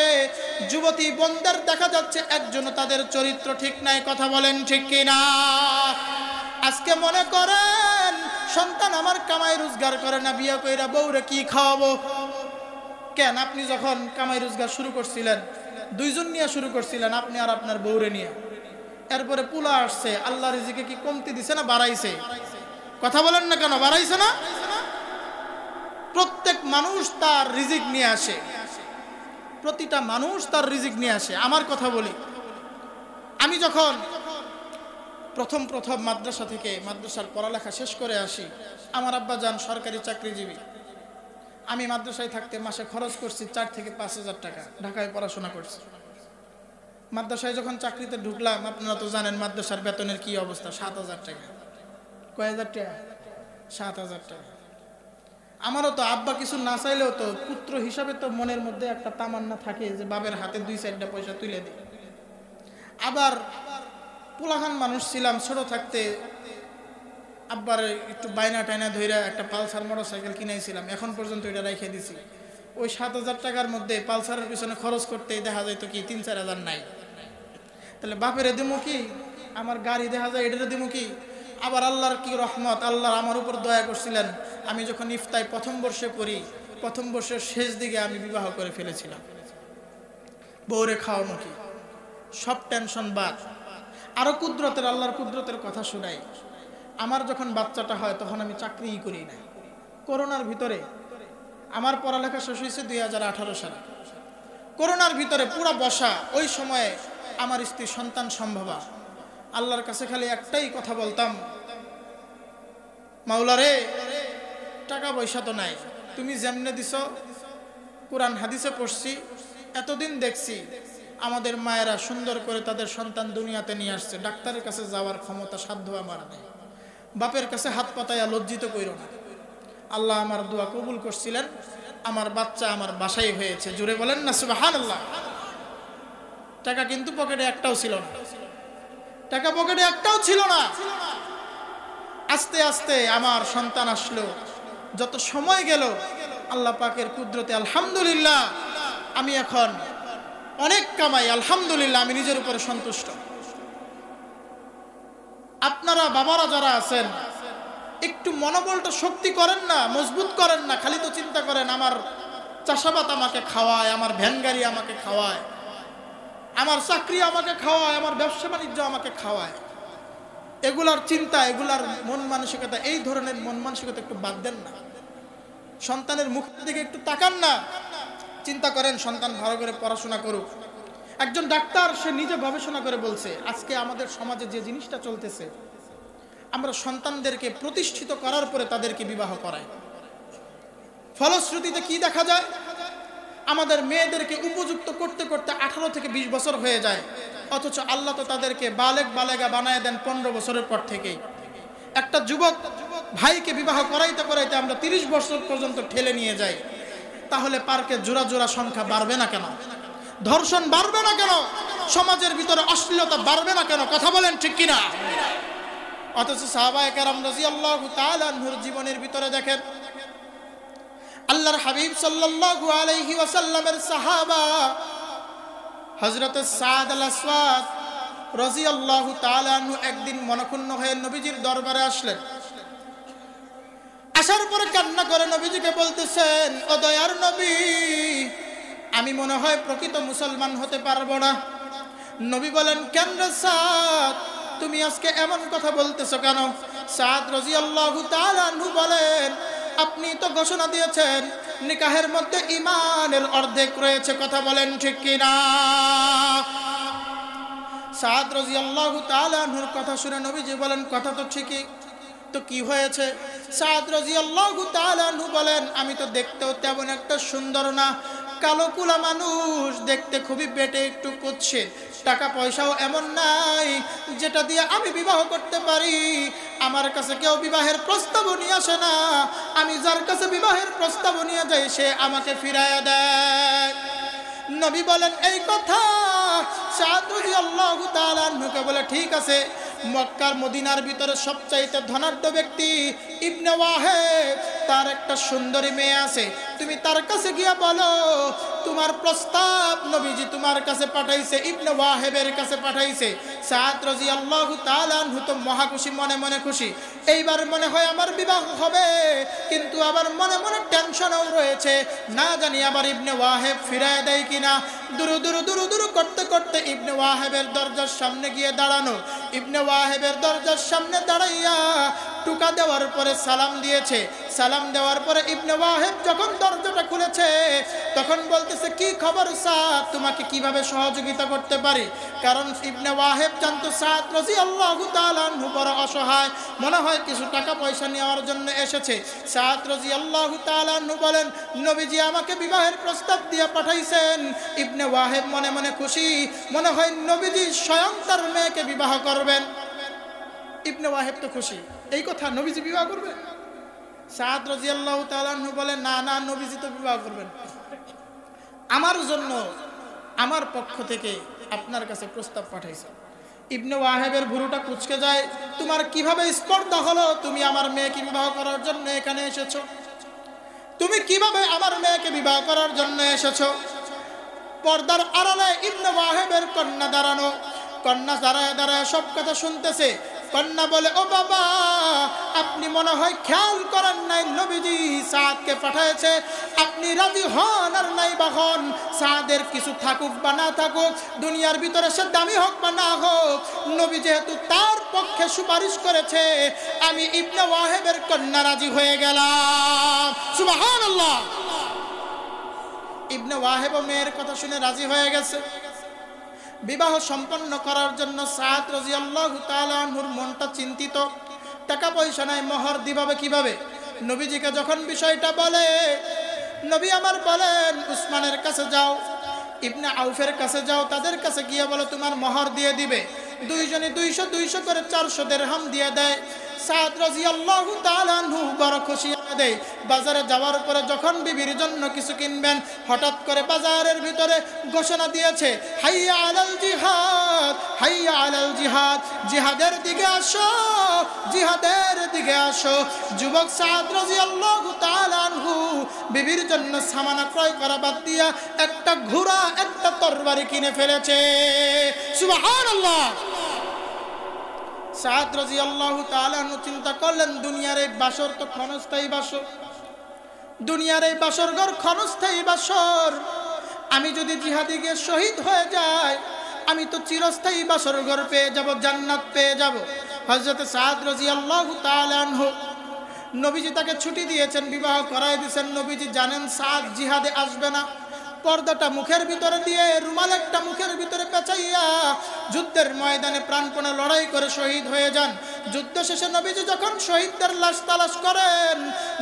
যুবতী বোনদের দেখা যাচ্ছে একজনও তাদের চরিত্র ঠিক নাই। কথা বলেন ঠিক কিনা? আজকে মনে করেন সন্তান আমার কামাই রোজগার করে না, বিয়ে কইরা বউরে কি খাওয়াবো? কেন? আপনি যখন কামাই রোজগার শুরু করছিলেন, 2 জন নিয়ে শুরু করছিলেন, আপনি আর আপনার বউরে নিয়ে। এরপরে পুলা আসছে, আল্লাহ রিজিকে কি কমতি দিছে না বাড়াইছে? কথা বলেন না কেন? বাড়াইছে না? প্রত্যেক মানুষ তার রিজিক নিয়ে আসে, প্রতিটা মানুষ তার রিজিক নিয়ে আসে। আমার কথা বলি, আমি যখন প্রথম মাদ্রাসা থেকে মাদ্রাসার পড়ালেখা শেষ করে আসি, আমার আব্বা যান সরকারি চাকরিজীবী। আমি মাদ্রাসায় থাকতে মাসে খরচ করছি 4 থেকে 5 হাজার টাকা, ঢাকায় পড়াশোনা করছি। মাদ্রাসায় যখন চাকরিতে ঢুকলাম, আপনারা তো জানেন মাদ্রাসার বেতনের কি অবস্থা, 7 হাজার টাকা। কয় হাজার টাকা? 7,000 টাকা। আমারও তো আব্বা কিছু না চাইলেও তো পুত্র হিসাবে তো মনের মধ্যে একটা তামান্না থাকে যে বাবার হাতে 2-4টা পয়সা তুলে দিই। আবার পোলাহান মানুষ ছিলাম, ছোট থাকতে আব্বার একটু বায়না টাইনা ধইরা একটা পালসার মোটরসাইকেল কিনাইছিলাম, এখন পর্যন্ত এটা রেখে দিছি। ওই 7,000 টাকার মধ্যে পালসারের পিছনে খরচ করতেই দেখা যায় তো কি 3-4 হাজার নাই। তাহলে বাপেরে দিমু কি, আমার গাড়ি দেখা যায় এটারে দিমু কি? আবার আল্লাহর কি রহমত, আল্লাহ আমার উপর দয়া করছিলেন। আমি যখন ইফতায় প্রথম বর্ষে পড়ি, প্রথম বর্ষের শেষ দিকে আমি বিবাহ করে ফেলেছিলাম। বউরে খাওয়ানো কি, সব টেনশন বাদ। আরো কুদরতের, আল্লাহর কুদরতের কথা শুনাই। আমার যখন বাচ্চাটা হয় তখন আমি চাকরিই করি না। করোনার ভিতরে আমার পড়ালেখা শেষ হয়েছে 2018 সালে। করোনার ভিতরে পুরা বসা, ওই সময়ে আমার স্ত্রী সন্তান সম্ভবা। আল্লাহর কাছে খালি একটাই কথা বলতাম, মাওলা রে, টাকা পয়সা তো নাই, তুমি যেমনে দিছ, কোরআন হাদিসে পড়ছি, এতদিন দেখছি আমাদের মায়েরা সুন্দর করে তাদের সন্তান দুনিয়াতে নিয়ে আসছে, ডাক্তারের কাছে যাওয়ার ক্ষমতা সাধ্য আমার নেই। বাপের কাছে হাত পাতায়া লজ্জিত কইরো না। আল্লাহ আমার দোয়া কবুল করছিলেন, আমার বাচ্চা আমার বাসায় হয়েছে। জোরে বলেন না সুবহানাল্লাহ। টাকা কিন্তু পকেটে একটাও ছিল না, টাকা পকেটে একটাও ছিল না। আস্তে আস্তে আমার সন্তান আসলো, যত সময় গেল আল্লাহ পাকের কুদরতে আলহামদুলিল্লাহ আমি এখন অনেক কামাই, আলহামদুলিল্লাহ আমি নিজের উপরে সন্তুষ্ট। আপনারা বাবারা যারা আছেন একটু মনোবলটা শক্তি করেন না, মজবুত করেন না, খালি তো চিন্তা করেন আমার চাষাবাদ আমাকে খাওয়ায়, আমার ভ্যান গাড়ি আমাকে খাওয়ায়, আমার চাকরি আমাকে খাওয়ায়, আমার ব্যবসা বাণিজ্য আমাকে খাওয়ায়। এগুলার চিন্তা, এগুলার মন মানসিকতা, এই ধরনের মন মানসিকতা একটু বাদ দেন না। সন্তানের মুখের দিকে একটু তাকান না, চিন্তা করেন সন্তান ভালো করে পড়াশোনা করুক। একজন ডাক্তার সে নিজে গবেষণা করে বলছে, আজকে আমাদের সমাজে যে জিনিসটা চলতেছে, আমরা সন্তানদেরকে প্রতিষ্ঠিত করার পরে তাদেরকে বিবাহ করাই। ফলশ্রুতিতে কি দেখা যায়, আমাদের মেয়েদেরকে উপযুক্ত করতে করতে 18 থেকে 20 বছর হয়ে যায়, অথচ আল্লাহ তো তাদেরকে বালেগ বালেগা বানায় দেন 15 বছরের পর থেকেই। একটা যুবক ভাইকে বিবাহ করাইতে করাইতে আমরা 30 বছর পর্যন্ত ঠেলে নিয়ে যাই। তাহলে পার্কে জোড়া জোড়া সংখ্যা বাড়বে না কেন? ধর্ষণ বাড়বে না কেন? সমাজের ভিতরে অশ্লীলতা বাড়বে না কেন? কথা বলেন ঠিক কিনা? অথচ সাহাবায়ে কেরাম রাদিয়াল্লাহু তাআলা আনহুর জীবনের ভিতরে দেখেন, আল্লাহর হাবিব সাল্লাল্লাহু আলাইহি ওয়াসাল্লামের সাহাবা হযরত সাদ আল আসওয়াদ রাদিয়াল্লাহু তাআলা আনহু একদিন মনক্ষুণ্ণ হয়ে নবীজির দরবারে আসলেন। আসার পরে কান্না করে নবীজিকে বলতেছেন, ও দয়ার নবী, আমি মনে হয় প্রকৃত মুসলমান হতে পারবো না। নবী বলেন, কেন রে সাদ, তুমি আজকে এমন কথা বলতেছো কেন? সাদ রাদিয়াল্লাহু তাআলা আনহু বলেন, আপনি তো ঘোষণা দিয়েছেন নিকাহের মধ্যে ঈমানের অর্ধেক রয়েছে, কথা বলেন ঠিক কিনা? সাদ রাদিয়াল্লাহু তাআলা আনহুর কথা শুনে নবীজি বলেন, কথা তো ঠিকই, তো কি হয়েছে? সাদ রাদিয়াল্লাহু তাআলা আনহু বলেন, আমি তো দেখতেও তেমন একটা সুন্দর না, কালো কুলা মানুষ, দেখতে খুবই বেটে একটু কুৎসে, টাকা পয়সাও এমন নাই যেটা দিয়ে আমি বিবাহ করতে পারি। আমার কাছে কেউ বিবাহের প্রস্তাব নিয়ে আসে না, আমি যার কাছে বিবাহের প্রস্তাব নিয়ে যাই সে আমাকে ফিরাইয়া দেয়। নবী বলেন, এই কথা সাদ রাদিয়াল্লাহু তাআলা আনহুকে বলে, ঠিক আছে, মক্কার মদিনার ভিতরে সবচাইতে ধনাঢ্য ব্যক্তি ইবনে ওয়াহেব, তার একটা সুন্দরী মেয়ে আছে, তুমি তার কাছে গিয়া বলো তোমার প্রস্তাব নবীজি তোমার কাছে পাঠাইছে, ইবনে ওয়াহেবের কাছে পাঠাইছে। সাদ রাদিয়াল্লাহু তাআলা আনহু তো মহা খুশি, মনে মনে খুশি, এইবার মনে হয় আমার বিবাহ হবে, কিন্তু আবার মনে মনে টেনশনও রয়েছে, না জানি আবার ইবনে ওয়াহেব ফিরায় দেয় কিনা। দুরু দুরু দুরু দুরু করতে করতে ইবনে ওয়াহেবের দরজার সামনে গিয়ে দাঁড়ানো। ইবনে ওয়াহেবের দরজার সামনে দাঁড়াইয়া টুকা দেওয়ার পরে সালাম দিয়েছে। সালাম দেওয়ার পরে ইবনে ওয়াহেব যখন দরজাটা খুলেছে তখন বলতেছে, কি খবর সাদ, তোমাকে কিভাবে সহযোগিতা করতে পারি? কারণ ইবনে ওয়াহেব জানতো সাদ রাদিয়াল্লাহু তাআলা আনহু বড় অসহায়, মনে হয় কিছু টাকা পয়সা নেওয়ার জন্য এসেছে। সাদ রাদিয়াল্লাহু তাআলা আনহু বলেন, নবীজি আমাকে বিবাহের প্রস্তাব দিয়ে পাঠাইছেন। ইবনে ওয়াহেব মনে মনে খুশি, মনে হয় নবীজি স্বয়ং তার মেয়েকে বিবাহ করবেন। ইবনে ওয়াহেব তো খুশি, এই কথা নবীজি বিবাহ করবে? সাদ রাদিয়াল্লাহু তাআলা আনহু বলে, না না, নবীজি তো বিবাহ করবেন, আমার জন্য আমার পক্ষ থেকে আপনার কাছে প্রস্তাব পাঠাইছে। ইবনে ওয়াহেবের ভুরুটা কুঁচকে যায়, তোমার কিভাবে স্পর্ধা হলো? তুমি আমার মেয়েকে বিবাহ করার জন্য এখানে এসেছো? তুমি কিভাবে আমার মেয়েকে বিবাহ করার জন্য এসেছো? পর্দার আড়ালে ইবনে ওয়াহেবের কন্যা দাঁড়ানো, কন্যা দাঁড়ায় দাঁড়ায় সব কথা শুনতেছে। কন্যা বলে, ও বাবা, আপনি মনে হয় খেয়াল করেন নাই নবীজি সাদকে পাঠাইছে, আপনি রাজি হন আর নাই বা হন, সাদের কিছু থাকুক বা না থাকুক, দুনিয়ার ভিতরে সে দামি হোক বা না হোক, নবী যেহেতু তার পক্ষে সুপারিশ করেছে, আমি ইবনে ওয়াহেবের কন্যা রাজি হয়ে গেলাম। সুবহানাল্লাহ। ইবনে ওয়াহেব মেয়ের কথা শুনে রাজি হয়ে গেছে। বিবাহ সম্পন্ন করার জন্য সাদ রাদিয়াল্লাহু তাআলা আনহুর মনটা চিন্তিত, টাকা পয়সা নাই, মোহর দিবাবে কিভাবে? নবীজিকে যখন বিষয়টা বলে, নবী আমার বলেন, উসমানের কাছে যাও, ইবনে আউফের কাছে যাও, তাদের কাছে গিয়ে বলো তোমার মোহর দিয়ে দিবে। দুইজনে 200 করে 400 দিরহাম দিয়ে দেয়। সাদ রাদিয়াল্লাহু তাআলা আনহু বড় খুশি দেয়। বাজারে যাওয়ার পরে যখন বিবির জন্য কিছু কিনবেন, হঠাৎ করে বাজারের ভিতরে ঘোষণা দিয়েছে, হাইয়া আলাল জিহাদ, হাইয়া আলাল জিহাদ, জিহাদের দিকে আসো, জিহাদের দিকে আসো। যুবক সাদ রাদিয়াল্লাহু তাআলা আনহু বিবির জন্য সামানা ক্রয় করা বাদ দিয়া একটা ঘোড়া, একটা তরবারি কিনে ফেলেছে। সুবহানাল্লাহ। সাদ রাদিয়াল্লাহু তাআলা আনহু চিন্তা করলেন, দুনিয়ার এই বাসর তো ক্ষণস্থায়ী বাসর, দুনিয়ার এই বাসর ঘর ক্ষণস্থায়ী বাসর, আমি যদি জিহাদে গিয়ে শহীদ হয়ে যাই, আমি তো চিরস্থায়ী বাসর ঘর পেয়ে যাব, জান্নাত পেয়ে যাব। হযরত সাদ রাদিয়াল্লাহু তাআলা আনহু, নবীজি তাকে ছুটি দিয়েছেন, বিবাহ করাই দিয়েছেন। নবীজি জানেন সাদ জিহাদে আসবে না, পর্দাটা মুখের ভিতরে দিয়ে, রুমাল একটা মুখের ভিতরে পেঁচাইয়া যুদ্ধের ময়দানে প্রাণপণে লড়াই করে শহীদ হয়ে যান। যুদ্ধ শেষে নবীজি যখন শহীদদের লাশ তালাশ করেন,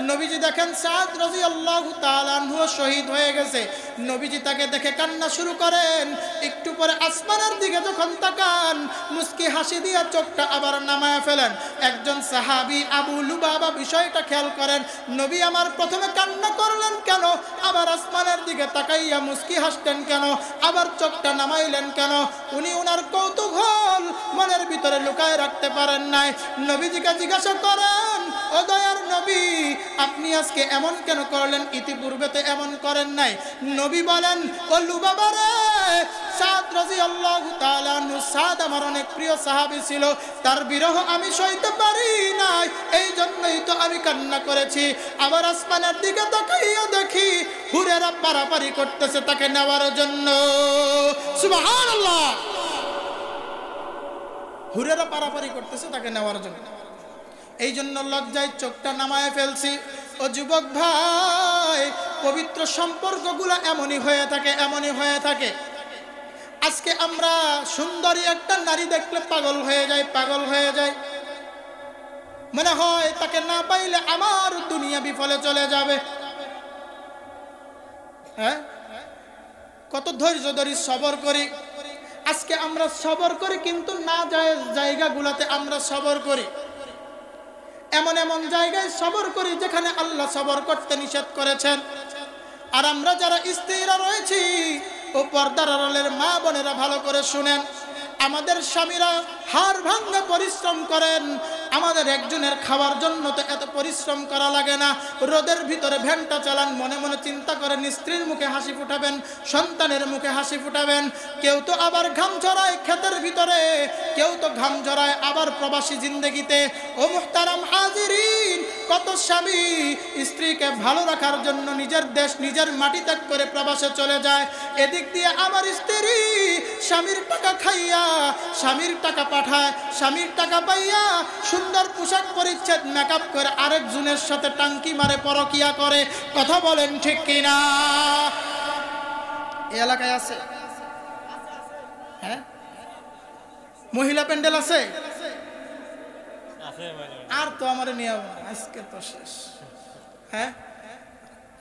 নবীজি দেখেন সাদ রাদিয়াল্লাহু তাআলা আনহু শহীদ হয়ে গেছে। নবীজি তাকে দেখে কান্না শুরু করেন। একটু পরে আসমানের দিকে যখন তাকান, মুস্কি হাসি দিয়ে চোখটা আবার নামায় ফেলেন। একজন সাহাবী আবু লুবাবা বিষয়টা খেয়াল করেন, নবী আমার প্রথমে কান্না করলেন কেন, আবার আসমানের দিকে তাকাইয়া মুস্কি হাসতেন কেন, আবার চোখটা নামাইলেন কেন? উনি ওনার কৌতূহল মনের ভিতরে লুকায় রাখতে পারেন নাই। নবীজিকে জিজ্ঞাসা করেন, ও দয়ার নবী, আপনি আজকে এমন কেন করলেন, ইতিপূর্বে তো এমন করেন নাই? নবী বলেন, ও লুবাবা রে, সাদ রাদিয়াল্লাহু তাআলা আনহু, সাদ আমার অনেক প্রিয় সাহাবী ছিল, তার বিরহ আমি সইতে পারি নাই, এই জন্যই তো আমি কান্না করেছি। আবার আসমানের দিকে তাকাইয়া দেখি হুরেরা পারাপারি করতেছে তাকে নেওয়ার জন্য। সুবহানাল্লাহ। হুরেরা পারাপারি করতেছে তাকে নেওয়ার জন্য, এই জন্য লজ্জায় চোখটা নামায় ফেলছি। ও যুবক ভাই, পবিত্র সম্পর্কগুলো এমনই হয়ে থাকে, এমনই হয়ে থাকে। আজকে আমরা সুন্দরী একটা নারী দেখলে পাগল হয়ে যাই, পাগল হয়ে যাই, মনে হয় তাকে না পাইলে আমার দুনিয়া বিফলে চলে যাবে। হ্যাঁ, কত ধৈর্য ধরি, সবর করি। আজকে আমরা সবর করি, কিন্তু না যায় জায়গাগুলোতে আমরা সবর করি, এমন এমন জায়গায় সবর করি যেখানে আল্লাহ সবর করতে নিষেধ করেছেন। আর আমরা যারা স্ত্রীরা রয়েছি, ও পর্দার আড়ালের মা বোনেরা ভালো করে শুনেন, আমাদের স্বামীরা হাড় ভাঙা পরিশ্রম করেন, আমাদের একজনের খাওয়ার জন্য তো এত পরিশ্রম করা লাগে না। রোদের ভিতরে ভ্যানটা চালান, মনে মনে চিন্তা করেন স্ত্রীর মুখে হাসি ফুটাবেন, সন্তানের মুখে হাসি ফুটাবেন। কেউ তো আবার ঘাম ঝরায় ক্ষেতের ভিতরে, কেউ তো ঘাম ঝরায় আবার প্রবাসী জিন্দেগিতে। ও মুহতারাম হাজিরিন, কত স্বামী স্ত্রীকে ভালো রাখার জন্য নিজের দেশ, নিজের মাটি ত্যাগ করে প্রবাসে চলে যায়। এদিক দিয়ে আমার স্ত্রী স্বামীর টাকা খাইয়া, স্বামীর টাকা পাঠায়, স্বামীর টাকা পাইয়া সুন্দর পোশাক পরিচ্ছদ মেকআপ করে আরেকজনের সাথে টাঙ্কি মারে, পরকিয়া করে। কথা বলেন ঠিক কিনা? এই এলাকায় আছে? হ্যাঁ, মহিলা প্যান্ডেল আছে? আর তো আমার নিয়ম আজকে তো শেষ। হ্যাঁ,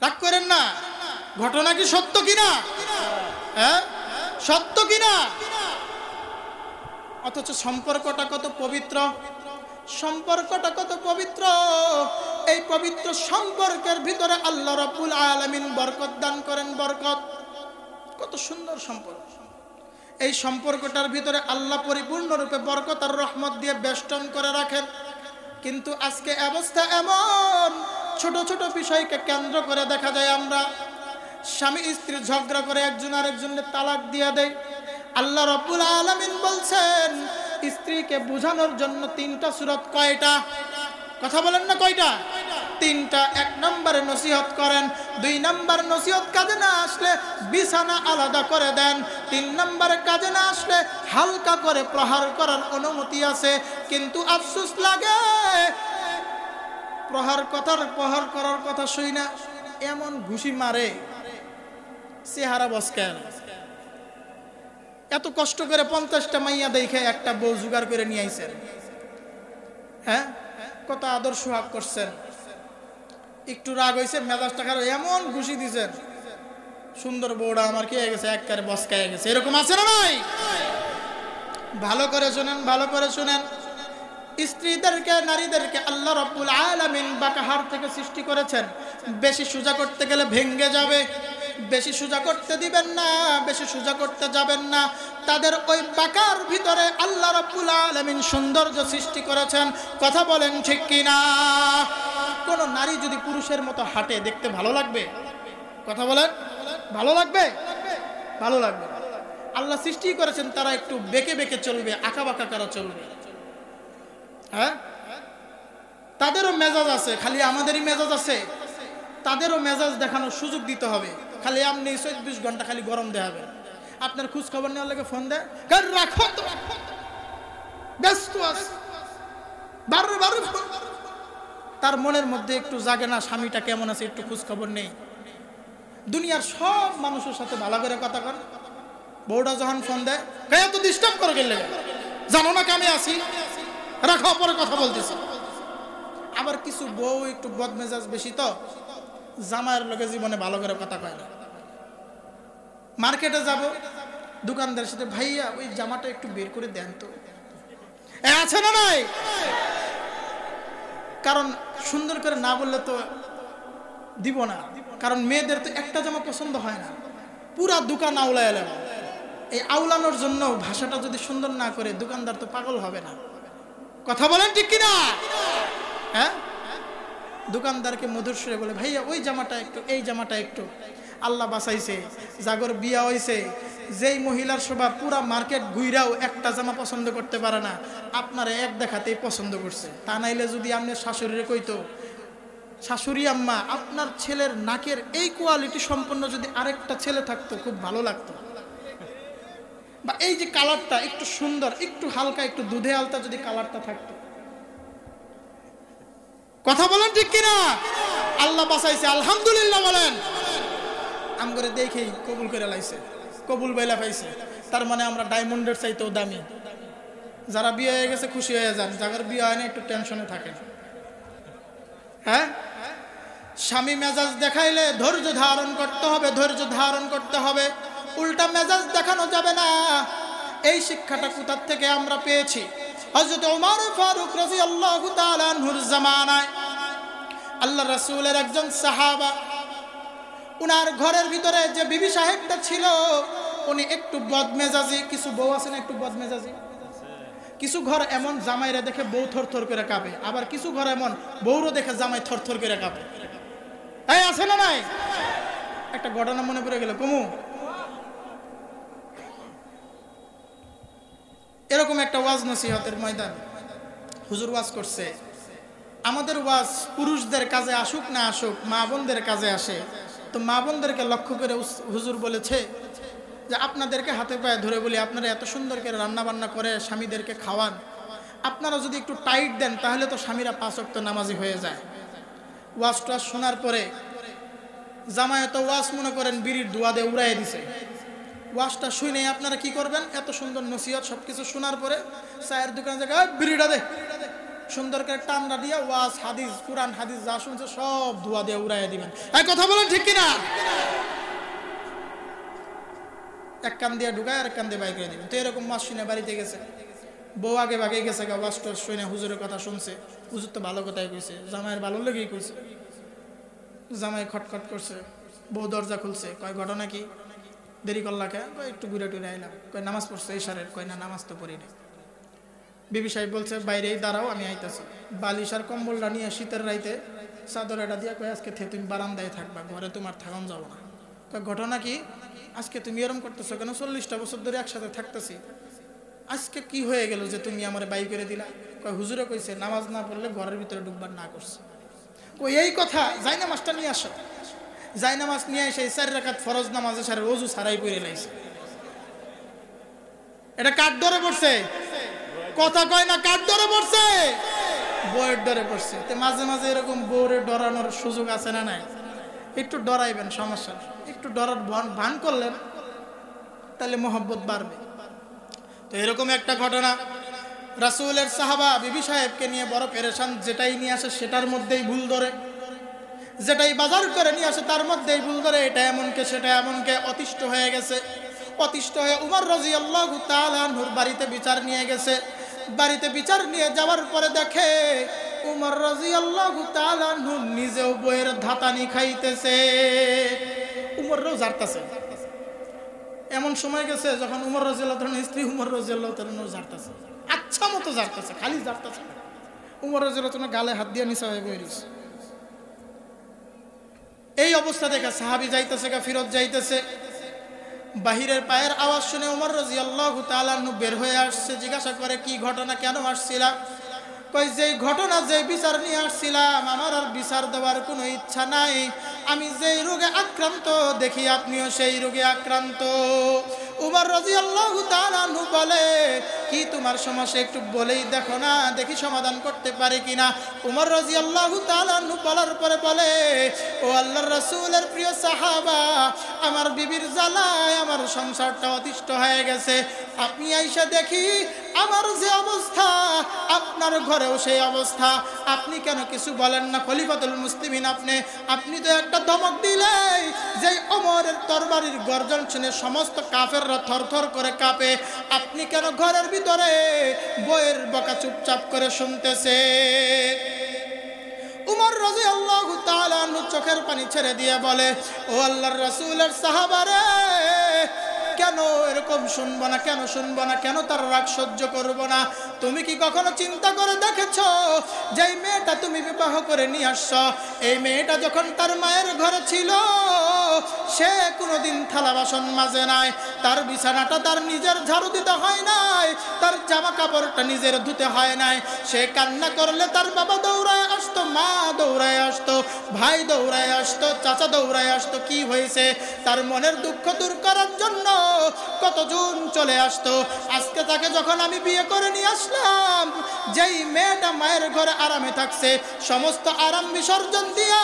রাগ করেন না, ঘটনা কি সত্য কিনা? হ্যাঁ, সত্য কিনা? অথচ সম্পর্কটা কত পবিত্র, সম্পর্কটা কত পবিত্র। এই পবিত্র সম্পর্কের ভিতরে আল্লাহ রাব্বুল আলামিন বরকত দান করেন। বরকত, কত সুন্দর সম্পর্ক। এই সম্পর্কটার ভিতরে আল্লাহ পরিপূর্ণরূপে বরকত আর রহমত দিয়ে বেষ্টন করে রাখেন। কিন্তু আজকে অবস্থা এমন, ছোট ছোট বিষয়কে কেন্দ্র করে দেখা যায় আমরা স্বামী স্ত্রী ঝগড়া করে একজন আরেকজনের তালাক দিয়ে দেয়। আল্লাহ রাব্বুল আলামিন বলছেন স্ত্রীকে বোঝানোর জন্য 3টা সূরত। কয়টা? কথা বলেন না, কয়টা? 3টা। 1 নম্বরে নসিহত করেন, 2 নম্বর নসিহত কাজে না আসলে বিছানা আলাদা করে দেন, 3 নম্বরে কাজে না আসলে হালকা করে প্রহার করার অনুমতি আছে। কিন্তু আফসোস লাগে প্রহার করার কথা শুই না এমন ঘুষি মারে, চেহারা বসকেন। এত কষ্ট করে 50টা মাইয়া দেখে একটা বউ জোগাড় করে নিয়ে আইছেন, হ্যাঁ, কত আদর সোহাগ করছেন, একটু রাগ হয়েছে, মেজাজটা খারাপ, এমন ঘুষি দিছেন, সুন্দর বউটা আমার কি হয়ে গেছে, একবারে বসকায় গেছে। এরকম আছে না নাই? ভালো করে শুনেন, ভালো করে শুনেন। স্ত্রীদেরকে, নারীদেরকে আল্লাহ রাব্বুল আলামিন বাঁকা থেকে সৃষ্টি করেছেন। বেশি সোজা করতে গেলে ভেঙে যাবে, বেশি সোজা করতে দিবেন না, বেশি সোজা করতে যাবেন না। তাদের ওই বাঁকার ভিতরে আল্লাহ রাব্বুল আলামিন সৌন্দর্য সৃষ্টি করেছেন। কথা বলেন ঠিক কিনা? কোন নারী যদি পুরুষের মতো হাঁটে দেখতে ভালো লাগবে? কথা বলেন, ভালো লাগবে? ভালো লাগবে। আল্লাহ সৃষ্টি করেছেন তারা একটু বেঁকে বেঁকে চলবে, আঁকা বাঁকা করা চলবে। হ্যাঁ, তাদেরও মেজাজ আছে, খালি আমাদেরই মেজাজ আছে? তাদেরও মেজাজ দেখানোর সুযোগ দিতে হবে। খালি আপনি 24 ঘন্টা খালি গরম দেওয়া হবে। আপনার খোঁজ খবর নেওয়ার লাগে ফোন দেয়, রাখো তো, ব্যস্ত আছে, বারো ফোন। তার মনের মধ্যে একটু জাগে না স্বামীটা কেমন আছে, একটু খোঁজ খবর নেই। দুনিয়ার সব মানুষের সাথে ভালো করে কথা কন, বউটা যখন ফোন দেয়, এত ডিস্টার্ব করে গেলে, জানো না আমি আছি, রাখো, পরে কথা বলতেছি। আবার কিছু বউ একটু বদমেজাজ বেশি, তো জামাইয়ের লোকে জীবনে ভালো করে কথা কয় না। মার্কেটে যাব, দোকানদারের সাথে, ভাইয়া ওই জামাটা একটু বের করে দেন তো, আছে না নাই? কারণ সুন্দর করে না বললে তো দিব না। কারণ মেয়েদের তো একটা জামা পছন্দ হয় না, পুরা দোকান আউলায় এলাম। এই আউলানোর জন্য ভাষাটা যদি সুন্দর না করে, দোকানদার তো পাগল হবে না? কথা বলেন ঠিক কিনা? হ্যাঁ, দোকানদারকে মধুর সুরে বলে, ভাইয়া ওই জামাটা একটু, এই জামাটা একটু। আল্লাহ বাঁচাইছে, জাগর বিয়া হয়েছে, যেই মহিলার স্বভাব পুরা মার্কেট ঘুরাও একটা জামা পছন্দ করতে পারে না, আপনারা এক দেখাতেই পছন্দ করছে। তা নাইলে যদি আপনার শাশুড়িরে কইতো, শাশুড়ি আম্মা আপনার ছেলের নাকের এই কোয়ালিটি সম্পন্ন যদি আরেকটা ছেলে থাকতো খুব ভালো লাগতো, বা এই যে কালারটা একটু সুন্দর, একটু হালকা, একটু দুধে আলতা যদি কালারটা থাকতো। কথা বলেন ঠিক কিনা? আল্লাহ বাঁচাইছে, আলহামদুলিল্লাহ বলেন। আম করে দেখেই কবুল করে লাইছে, কবুল বইলা পাইছে। তার মানে আমরা ডায়মন্ডের চাইতেও দামি। যারা বিয়ে হয়ে গেছে খুশি হয়ে যান, যাদের বিয়ে হয় না একটু টেনশনে থাকেন। হ্যাঁ, স্বামী মেজাজ দেখাইলে ধৈর্য ধারণ করতে হবে, ধৈর্য ধারণ করতে হবে, উল্টা মেজাজ দেখানো যাবে না। এই শিক্ষাটা কোথা থেকে আমরা পেয়েছি? হযরত ওমর ফারুক রাদিয়াল্লাহু তাআলা আনহুর জামানায় আল্লাহ রাসূলের একজন সাহাবা, উনার ঘরের ভিতরে যে বিবি সাহেবটা ছিল, উনি একটু বদমেজাজি। কিছু বউ আছে না একটু বদমেজাজি? কিছু ঘর এমন জামাইরা দেখে বউ থরথর করে কাঁপে, আবার কিছু ঘর এমন বউরও দেখে জামাই থরথর করে কাঁপে। এই আছে না নাই? একটা ঘটনা মনে পড়ে গেল, কমু। এরকম একটা ওয়াজ নসিহতের ময়দান, হুজুর ওয়াজ করছে। আমাদের ওয়াজ পুরুষদের কাজে আসুক না আসুক, মা বোনদের কাজে আসে। তো মা বোনদেরকে লক্ষ্য করে হুজুর বলেছে যে আপনাদেরকে হাতে পায়ে ধরে বলি, আপনারা এত সুন্দর করে রান্না বান্না করে স্বামীদেরকে খাওয়ান, আপনারা যদি একটু টাইট দেন তাহলে তো স্বামীরা 5 ওয়াক্ত নামাজি হয়ে যায়। ওয়াজটা শোনার পরে জামাই তো ওয়াজ মনে করেন বিড়ির ধোঁয়া দিয়ে উড়াইয়ে দিছে। ওয়াজটা শুনে আপনারা কি করবেন? এত সুন্দর নসিহত সবকিছু শোনার পরে চায়ের দোকানে জায়গায় বিড়িটা দে, সুন্দর করে টান্ডা দিয়ে ওয়াজ হাদিস, কুরআন হাদিস যা শুনছে সব ধোঁয়া দিয়ে উড়াইয়ে দিবেন। এই কথা বলেন ঠিক কিনা? এক কান দিয়ে ঢুকায় আর এক কান দিয়ে বাইক করে দিবেন। তো এরকম ওয়াজ শুনে বাড়িতে গেছে, বউ আগে ভাগে গেছে গা, ওয়াজ টোয়াজ শুনে হুজুরের কথা শুনছে, হুজুর তো ভালো কথাই কইছে, জামাইয়ের ভালো লেগেই কইছে। জামাই খটখট করছে, বউ দরজা খুলছে, কয় ঘটনা কি, দেরি করলা কে, কয় একটু ঘুরে টুরে আইলাম, কয় নামাজ পড়ছে ইশারের, কয় না নামাজ তো পড়ি নাই। বিবি সাহেব বলছে বাইরেই দাঁড়াও আমি আইতাছি। বালিশ আর কম্বলটা নিয়ে শীতের রাইতে চাদর এটা দিয়া কয় আজকে তুমি বারান্দায় থাকবা, ঘরে তোমার থাকান যাবো না। কয় ঘটনা কি, আজকে তুমি এরম করতেছো কেন, 40টা বছর ধরে একসাথে থাকতেছি, আজকে কি হয়ে গেল যে তুমি আমার বাই করে দিলা। কয় হুজুরে কইছে নামাজ না পড়লে ঘরের ভিতরে ঢুকবার না করছে। ওই এই কথা, যাই নামাজটা নিয়ে আসো। যাই নামাজ নিয়ে এসে 4 রাকাত ফরজ নামাজে সারে ওযু ছাড়াই পড়ে লাইছে। এটা কার ডরে পড়ছে, কথা কয় না, কার ডরে পড়ছে, বউয়ের ডরে পড়ছে। তো মাঝে মাঝে এরকম বউরে ডরানোর সুযোগ আছে না নাই, একটু ডরাইবেন, সমস্যা নেই। একটু ডরার ভান করলেন তাহলে মহব্বত বাড়বে। তো এরকম একটা ঘটনা, রাসূলের সাহাবা বিবি সাহেবকে নিয়ে বড় পেরেশান, যেটাই নিয়ে আসে সেটার মধ্যেই ভুল ধরে, যেটাই বাজার করে নিয়ে আসে তার মধ্যেই ভুল ধরে, এটা এমনকে সেটা এমনকে। অতিষ্ঠ হয়ে গেছে, অতিষ্ঠ হয়ে উমর রাদিয়াল্লাহু তাআলা আনহুর বাড়িতে বিচার নিয়ে গেছে। বাড়িতে বিচার নিয়ে যাওয়ার পরে দেখে উমর রাদিয়াল্লাহু তাআলা আনহু নিজেও বইয়ের ধাতানি খাইতেছে, উমরও জারতাছে। এমন সময় গেছে যখন উমর রাদিয়াল্লাহু তাআলার স্ত্রী উমর রাদিয়াল্লাহু তাআলা জারতাছে, আচ্ছা মতো জারতাছে, খালি জারতাছে। উমর রাদিয়াল্লাহু তাআলা গালে হাত দিয়ে নিচে হয়ে বইরিস। এই অবস্থা দেখে সাহাবী যাইতেছে গা, ফিরত যাইতেছে। বাহিরের পায়ের আওয়াজ শুনে উমর রাদিয়াল্লাহু তাআলা আনহু বের হয়ে আসছে। জিজ্ঞাসা করে কি ঘটনা, কেন আসছিলা? কই যেই ঘটনা, যেই বিচার নিয়ে আসছিলাম, আমার আর বিচার দেওয়ার কোনো ইচ্ছা নাই। আমি যেই রোগে আক্রান্ত দেখি আপনিও সেই রোগে আক্রান্ত। উমর রাদিয়াল্লাহু তাআলা আনহু বলে কি তোমার সমস্যা একটু বলেই দেখো না, দেখি সমাধান করতে পারি কিনা। উমর রাদিয়াল্লাহু তাআলা আনহু বলার পরে বলে, ও আল্লাহর রাসূলের প্রিয় সাহাবা, আমার বিবির জ্বালায় আমার সংসারটা অতিষ্ঠ হয়ে গেছে। আপনি আইসা দেখি আমার যে অবস্থা আপনার ঘরেও সেই অবস্থা, আপনি কেন কিছু বলেন না? খলিফাতুল মুসলিমিন আপনি তো একটা ধমক দিলেই যে ওমরের তরবারির গর্জন শুনে সমস্ত কাফেররা থরথর করে কাঁপে, আপনি কেন ঘরের ভিতরে বইয়ের বকা চুপচাপ করে শুনতেছে? উমর রাদিয়াল্লাহু তাআলা আনহু চোখের পানি ছেড়ে দিয়ে বলে, ও আল্লাহর রাসূলের সাহাবারে, কেন এরকম শুনবো না, কেন শুনবো না, কেন তার রাগ সহ্য করবো না? তুমি কি কখনো চিন্তা করে দেখেছো যে মেয়েটা তুমি বিবাহ করে নিয়ে আসছো, এই মেয়েটা যখন তার মায়ের ঘরে ছিল সে কোনোদিন থালা বাসন মাজে নাই, তার বিছানাটা তার নিজের ঝাড়ু দিতে হয় নাই, তার জামা কাপড়টা নিজের ধুতে হয় নাই। সে কান্না করলে তার বাবা দৌড়ায় আসতো, মা দৌড়ায় আসতো, ভাই দৌড়ায় আসতো, চাচা দৌড়ায় আসতো। কি হয়েছে? তার মনের দুঃখ দূর করার জন্য কতজন চলে আসতো। আজকে তাকে যখন আমি বিয়ে করে নিয়ে আসলাম, যেই মেয়েটা মায়ের ঘরে আরামে থাকছে, সমস্ত আরাম বিসর্জন দিয়া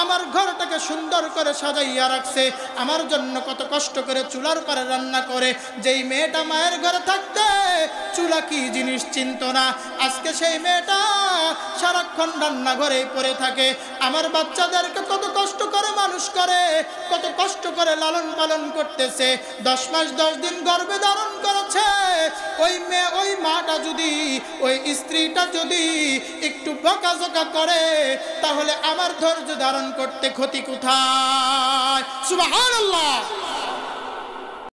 আমার ঘরটাকে সুন্দর করে সাজাইয়া রাখছে, আমার জন্য কত কষ্ট করে চুলার পারে রান্না করে, যেই মেয়েটা মায়ের ঘরে থাকতে চুলা কি জিনিস চিনতো না, আজকে সেই মেয়েটা সারাক্ষণ রান্নাঘরে পড়ে থাকে। আমার বাচ্চাদেরকে কত কষ্ট করে মানুষ করে, কত কষ্ট করে লালন পালন করতেছে, 10 মাস 10 দিন গর্ভে ধারণ করেছে। ওই মেয়ে, ওই মাটা যদি, ওই স্ত্রীটা যদি একটু বকাঝকা করে, তাহলে আমার ধৈর্য ধারণ করতে ক্ষতি কোথায়? সুবহানাল্লাহ।